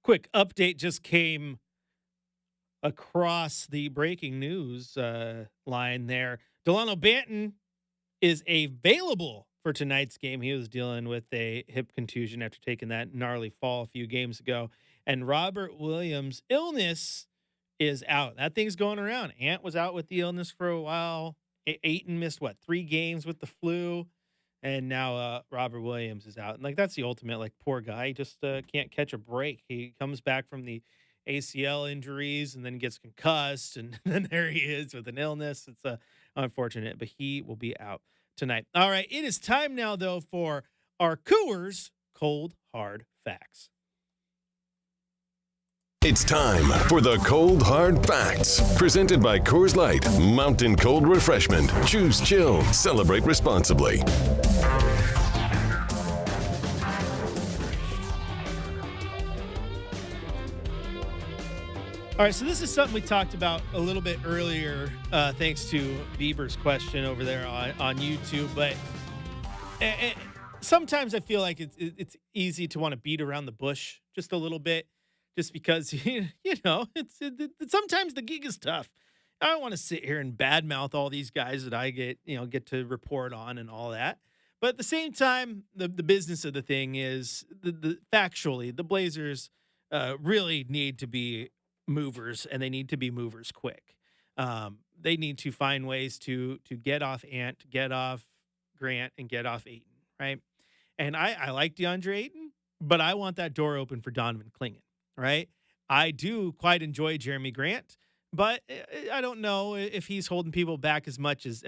quick update just came across the breaking news line there. Delano Banton is available for tonight's game. He was dealing with a hip contusion after taking that gnarly fall a few games ago. And Robert Williams' illness is out. That thing's going around. Ant was out with the illness for a while. Ayton missed, 3 games with the flu. And now Robert Williams is out. And, that's the ultimate, poor guy. He just can't catch a break. He comes back from the ACL injuries and then gets concussed. And then there he is with an illness. It's unfortunate, but he will be out tonight. All right, it is time now, though, for our Coors Cold Hard Facts. It's time for the Cold Hard Facts, presented by Coors Light, Mountain Cold Refreshment. Choose chill, celebrate responsibly. All right, so this is something we talked about a little bit earlier, thanks to Bieber's question over there on YouTube. But sometimes I feel like it's easy to want to beat around the bush just a little bit, just because sometimes the gig is tough. I don't want to sit here and badmouth all these guys that I get to report on and all that. But at the same time, the business of the thing is factually the Blazers really need to be movers, and they need to be movers quick. They need to find ways to get off Ant, get off Grant, and get off Ayton, right? And I like DeAndre Ayton, but I want that door open for Donovan Clingan, right? I do quite enjoy Jeremy Grant, but I don't know if he's holding people back as much as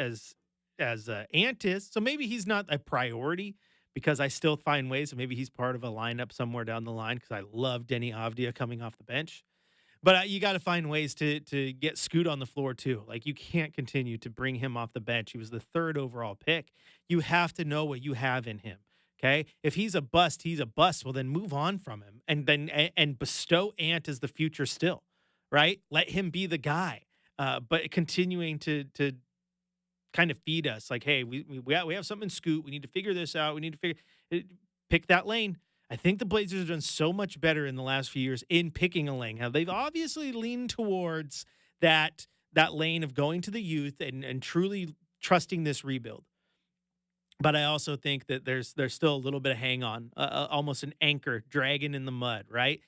Ant is. So maybe he's not a priority, because I still find ways. Maybe he's part of a lineup somewhere down the line, because I love Denny Avdia coming off the bench. But you got to find ways to get Scoot on the floor, too. You can't continue to bring him off the bench. He was the 3rd overall pick. You have to know what you have in him, okay? If he's a bust, he's a bust. Well, then move on from him and bestow Ant as the future still, right? Let him be the guy. But continuing to kind of feed us, hey, we have something in Scoot. We need to figure this out. We need to pick that lane. I think the Blazers have done so much better in the last few years in picking a lane. Now, they've obviously leaned towards that lane of going to the youth and truly trusting this rebuild. But I also think that there's still a little bit of hang on, almost an anchor dragging in the mud, right?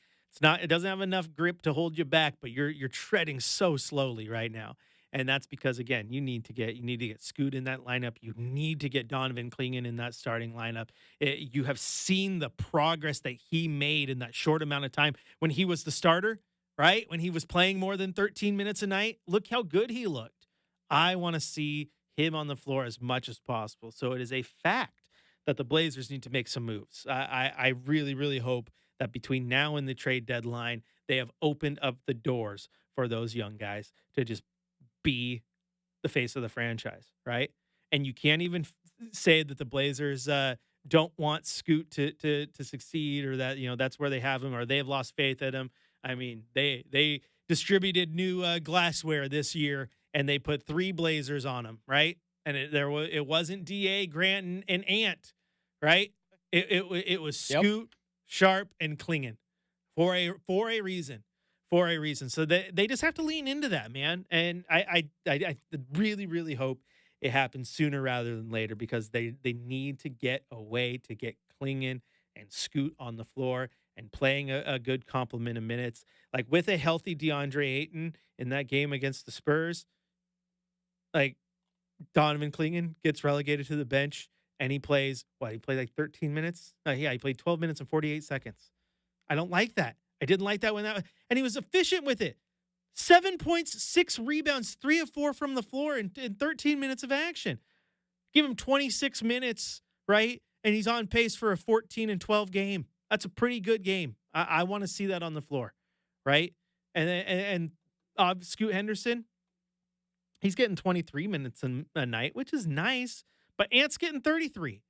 It doesn't have enough grip to hold you back, but you're treading so slowly right now. And that's because, again, you need to get Scoot in that lineup. You need to get Donovan Clingan in that starting lineup. You have seen the progress that he made in that short amount of time when he was the starter, right? When he was playing more than 13 minutes a night. Look how good he looked. I want to see him on the floor as much as possible. So it is a fact that the Blazers need to make some moves. I really, really hope that between now and the trade deadline, they have opened up the doors for those young guys to just be the face of the franchise, right? And you can't even say that the Blazers don't want Scoot to succeed, or that that's where they have him, or they have lost faith in him. I mean, they distributed new glassware this year, and they put 3 Blazers on him, right? And it wasn't DA, Grant, and Ant, right? It was Scoot, Sharp, and Clingan for a reason. For a reason. So they just have to lean into that, man. And I really, really hope it happens sooner rather than later, because they need to get a way to get Clingan and Scoot on the floor and playing a good complement of minutes. With a healthy DeAndre Ayton in that game against the Spurs, Donovan Clingan gets relegated to the bench, and he plays, he played 13 minutes? He played 12 minutes and 48 seconds. I don't like that. I didn't like that and he was efficient with it. 7 points, 6 rebounds, 3 of 4 from the floor in 13 minutes of action. Give him 26 minutes, right? And he's on pace for a 14 and 12 game. That's a pretty good game. I want to see that on the floor, right? And Scoot Henderson, he's getting 23 minutes a night, which is nice, but Ant's getting 33,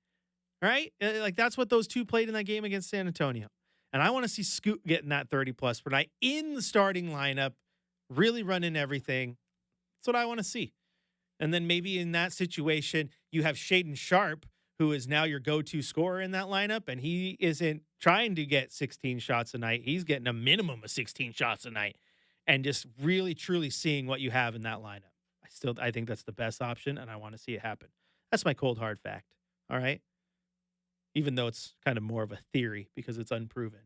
right? That's what those two played in that game against San Antonio. And I want to see Scoot getting that 30-plus per night in the starting lineup, really running everything. That's what I want to see. And then maybe in that situation, you have Shaedon Sharpe, who is now your go-to scorer in that lineup, and he isn't trying to get 16 shots a night. He's getting a minimum of 16 shots a night, and just really, truly seeing what you have in that lineup. I think that's the best option, and I want to see it happen. That's my cold, hard fact. All right? Even though it's kind of more of a theory because it's unproven.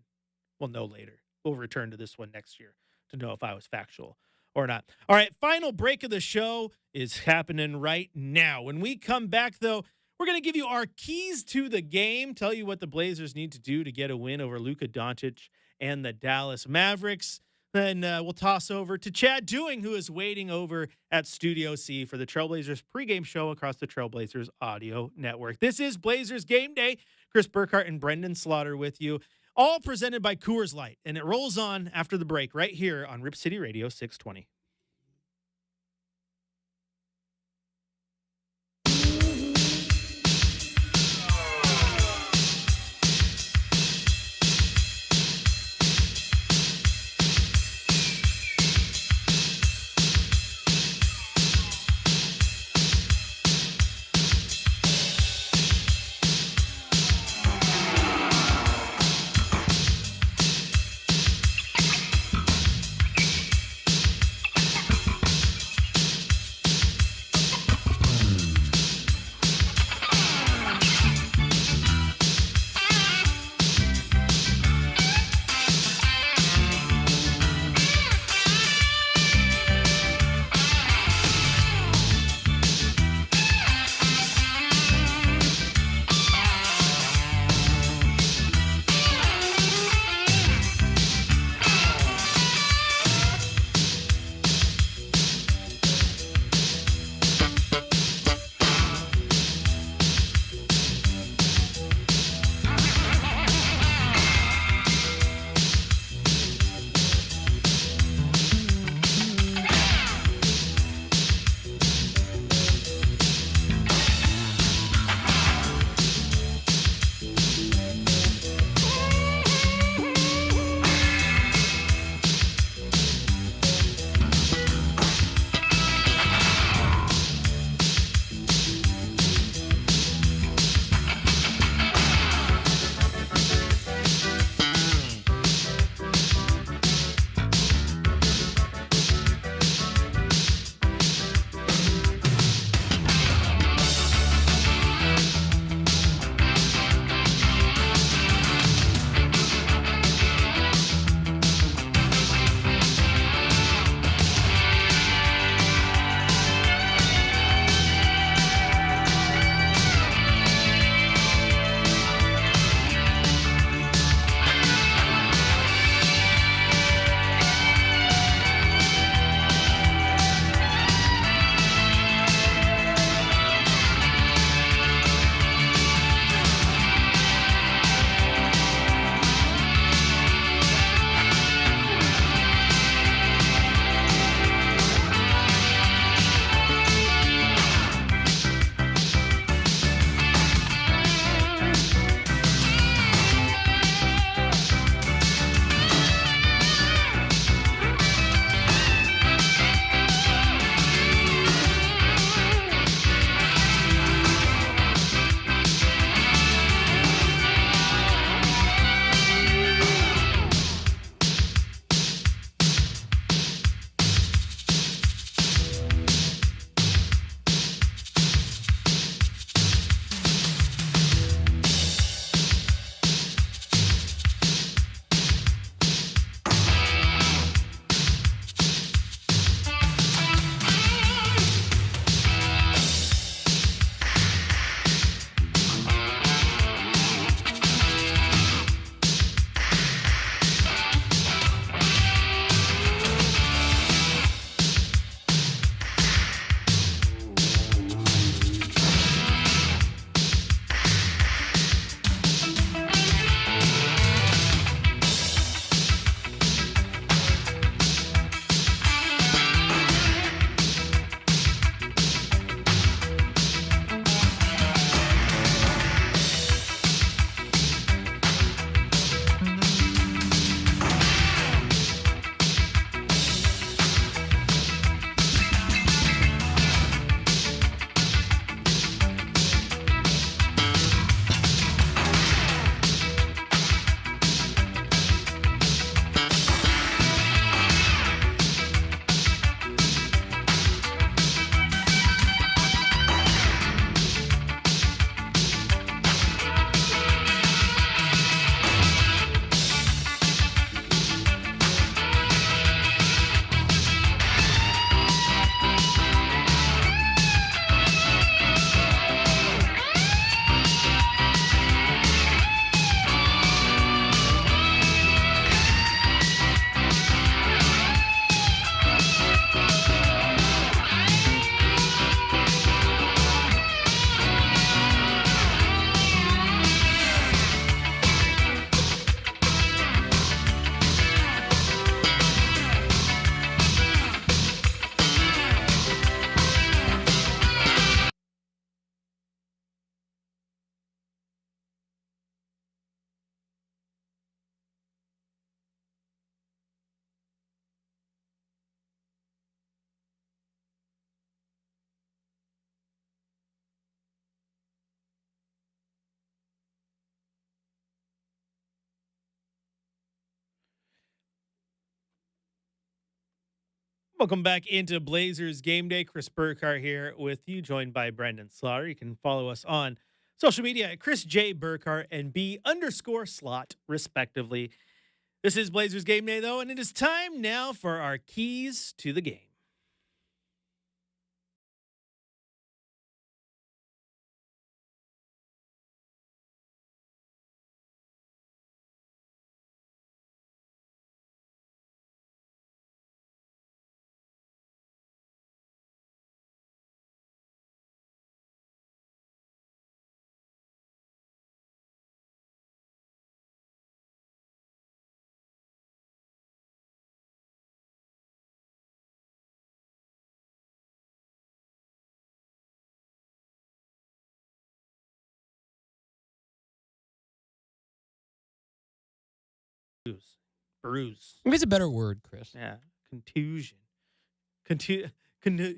We'll know later. We'll return to this one next year to know if I was factual or not. All right, final break of the show is happening right now. When we come back, though, we're going to give you our keys to the game, tell you what the Blazers need to do to get a win over Luka Doncic and the Dallas Mavericks. Then we'll toss over to Chad Dewing, who is waiting over at Studio C for the Trailblazers pregame show across the Trailblazers audio network. This is Blazers Game Day. Chris Burkhardt and Brenden Slaughter with you, all presented by Coors Light. And it rolls on after the break right here on Rip City Radio 620. Welcome back into Blazers Game Day. Chris Burkhardt here with you, joined by Brenden Slaughter. You can follow us on social media at Chris J. Burkhardt and B_slot, respectively. This is Blazers Game Day, though, and it is time now for our keys to the game. Bruise. Maybe it's a better word, Chris. Yeah, contusion.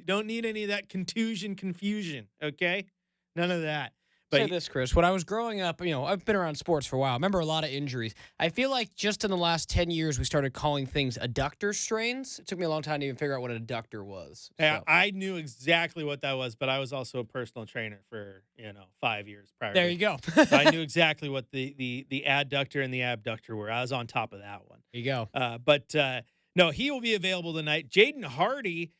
Don't need any of that confusion, okay? None of that. Say this, Chris. When I was growing up, I've been around sports for a while. I remember a lot of injuries. I feel like just in the last 10 years, we started calling things adductor strains. It took me a long time to even figure out what an adductor was. Yeah, I knew exactly what that was, but I was also a personal trainer for 5 years prior. There you go. So I knew exactly what the adductor and the abductor were. I was on top of that one. There you go. But no, he will be available tonight. Jaden Hardy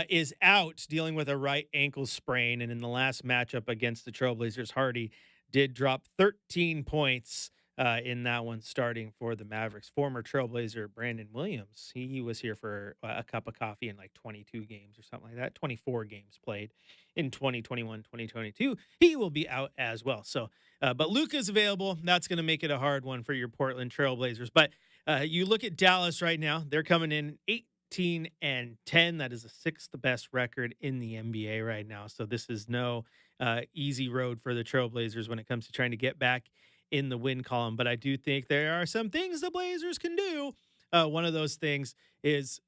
is out dealing with a right ankle sprain, and in the last matchup against the Trailblazers, Hardy did drop 13 points in that one, starting for the Mavericks. Former Trailblazer Brenden Williams, he was here for a cup of coffee in like 22 games or something like that, 24 games played in 2021, 2022. He will be out as well. So, but Luka's available. That's going to make it a hard one for your Portland Trailblazers. But you look at Dallas right now, they're coming in 18-10. That is the sixth best record in the NBA right now. So this is no easy road for the Trailblazers when it comes to trying to get back in the win column. But I do think there are some things the Blazers can do. One of those things is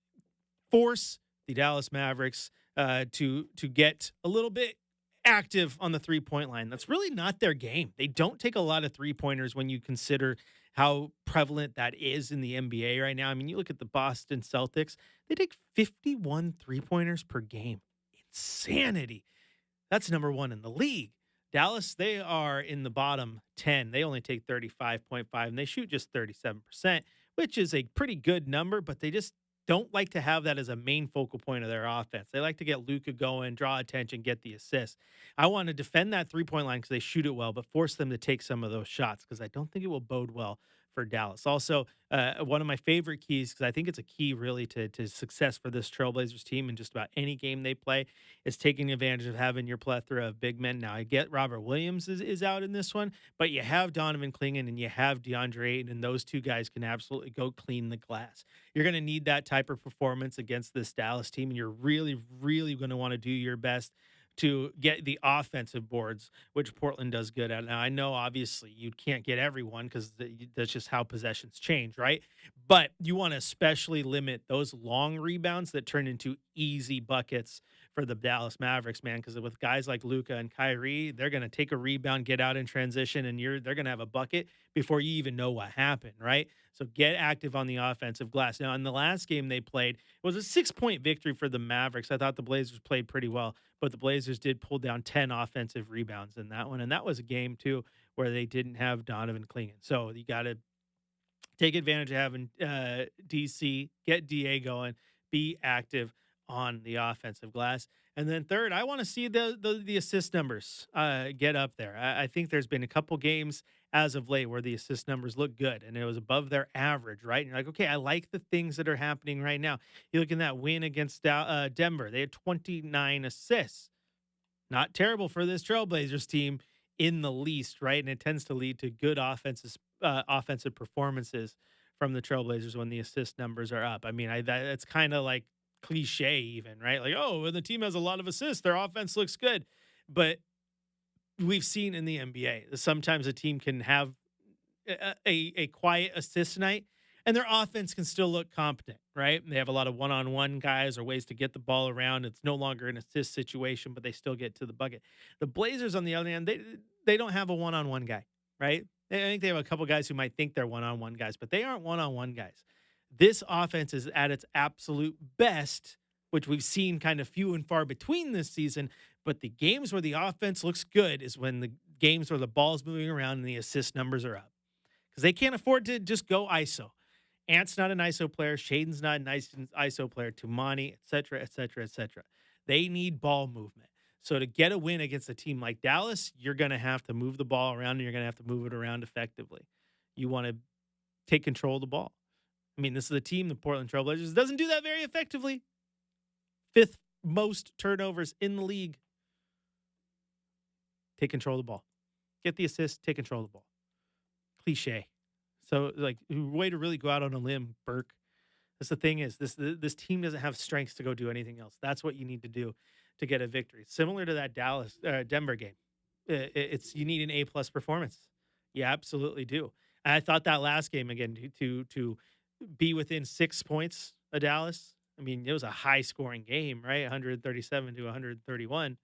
force the Dallas Mavericks to get a little bit active on the three-point line. That's really not their game. They don't take a lot of three-pointers when you consider how prevalent that is in the NBA right now. I mean, you look at the Boston Celtics, they take 51 three-pointers per game. Insanity. That's number one in the league. Dallas, they are in the bottom 10. They only take 35.5, and they shoot just 37%, which is a pretty good number, but they just don't like to have that as a main focal point of their offense. They like to get Luka going, draw attention, get the assist. I want to defend that three-point line because they shoot it well, but force them to take some of those shots because I don't think it will bode well for Dallas. Also, one of my favorite keys, because I think it's a key really to success for this Trailblazers team in just about any game they play, is taking advantage of having your plethora of big men. Now, I get Robert Williams is out in this one, but you have Donovan Clingan and you have DeAndre Ayton, and those two guys can absolutely go clean the glass. You're going to need that type of performance against this Dallas team, and you're really, really going to want to do your best to get the offensive boards, which Portland does good at. Now, I know obviously you can't get everyone because that's just how possessions change, right? But you want to especially limit those long rebounds that turn into easy buckets for the Dallas Mavericks, man, because with guys like Luka and Kyrie, they're going to take a rebound, get out in transition, and they're going to have a bucket before you even know what happened, right? So get active on the offensive glass. Now, in the last game they played, it was a 6-point victory for the Mavericks. I thought the Blazers played pretty well, but the Blazers did pull down 10 offensive rebounds in that one, and that was a game, too, where they didn't have Donovan Clingan. So you got to take advantage of having DC, get DA going, be active on the offensive glass. And then third, I want to see the assist numbers get up there. I think there's been a couple games as of late where the assist numbers look good and it was above their average, right? And you're like, okay, I like the things that are happening right now. You look at that win against Denver. They had 29 assists. Not terrible for this Trailblazers team in the least, right? And it tends to lead to good offensive performances from the Trailblazers when the assist numbers are up. I mean, that's kind of like cliche even, right? Like, oh, when the team has a lot of assists, their offense looks good. But we've seen in the NBA that sometimes a team can have a quiet assist night and their offense can still look competent, right? They have a lot of one-on-one guys or ways to get the ball around. It's no longer an assist situation, but they still get to the bucket. The Blazers, on the other hand, they don't have a one-on-one guy, right? I think they have a couple guys who might think they're one-on-one guys, but they aren't one-on-one guys. This offense is at its absolute best which we've seen kind of few and far between this season. But the games where the offense looks good is when the games where the ball's moving around and the assist numbers are up, because they can't afford to just go ISO. Ant's not an ISO player. Shaden's not an ISO player. Tumani, et cetera, et cetera, et cetera. They need ball movement. So to get a win against a team like Dallas, you're going to have to move the ball around, and you're going to have to move it around effectively. You want to take control of the ball. I mean, this is a team, the Portland Trailblazers, doesn't do that very effectively. 5th most turnovers in the league. Take control of the ball. Get the assist, take control of the ball. Cliche. So, like, way to really go out on a limb, Burke. That's the thing is, this team doesn't have strengths to go do anything else. That's what you need to do to get a victory. Similar to that Denver game. It's you need an A+ performance. You absolutely do. And I thought that last game, again, to be within 6 points of Dallas, I mean, it was a high-scoring game, right? 137 to 131.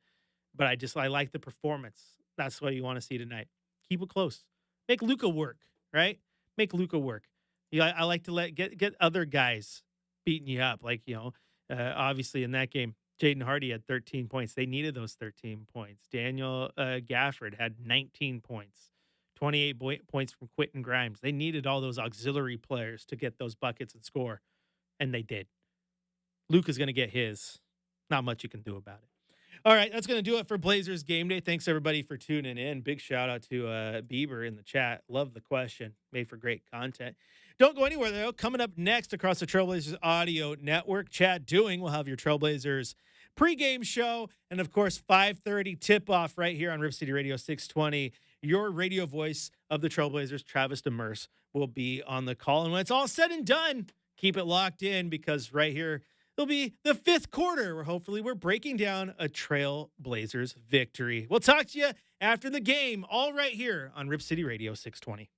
But I like the performance. That's what you want to see tonight. Keep it close. Make Luka work, right? Make Luka work. I like to get other guys beating you up. Like, obviously in that game, Jaden Hardy had 13 points. They needed those 13 points. Daniel Gafford had 19 points. 28 points from Quentin Grimes. They needed all those auxiliary players to get those buckets and score, and they did. Luka's going to get his. Not much you can do about it. All right, that's going to do it for Blazers Game Day. Thanks, everybody, for tuning in. Big shout-out to Bieber in the chat. Love the question. Made for great content. Don't go anywhere, though. Coming up next across the Trailblazers Audio Network, Chad Doing will have your Trailblazers pregame show. And, of course, 5:30 tip-off right here on Rip City Radio 620. Your radio voice of the Trailblazers, Travis Demers, will be on the call. And when it's all said and done, keep it locked in, because right here, it'll be the 5th quarter where hopefully we're breaking down a Trailblazers victory. We'll talk to you after the game, all right here on Rip City Radio 620.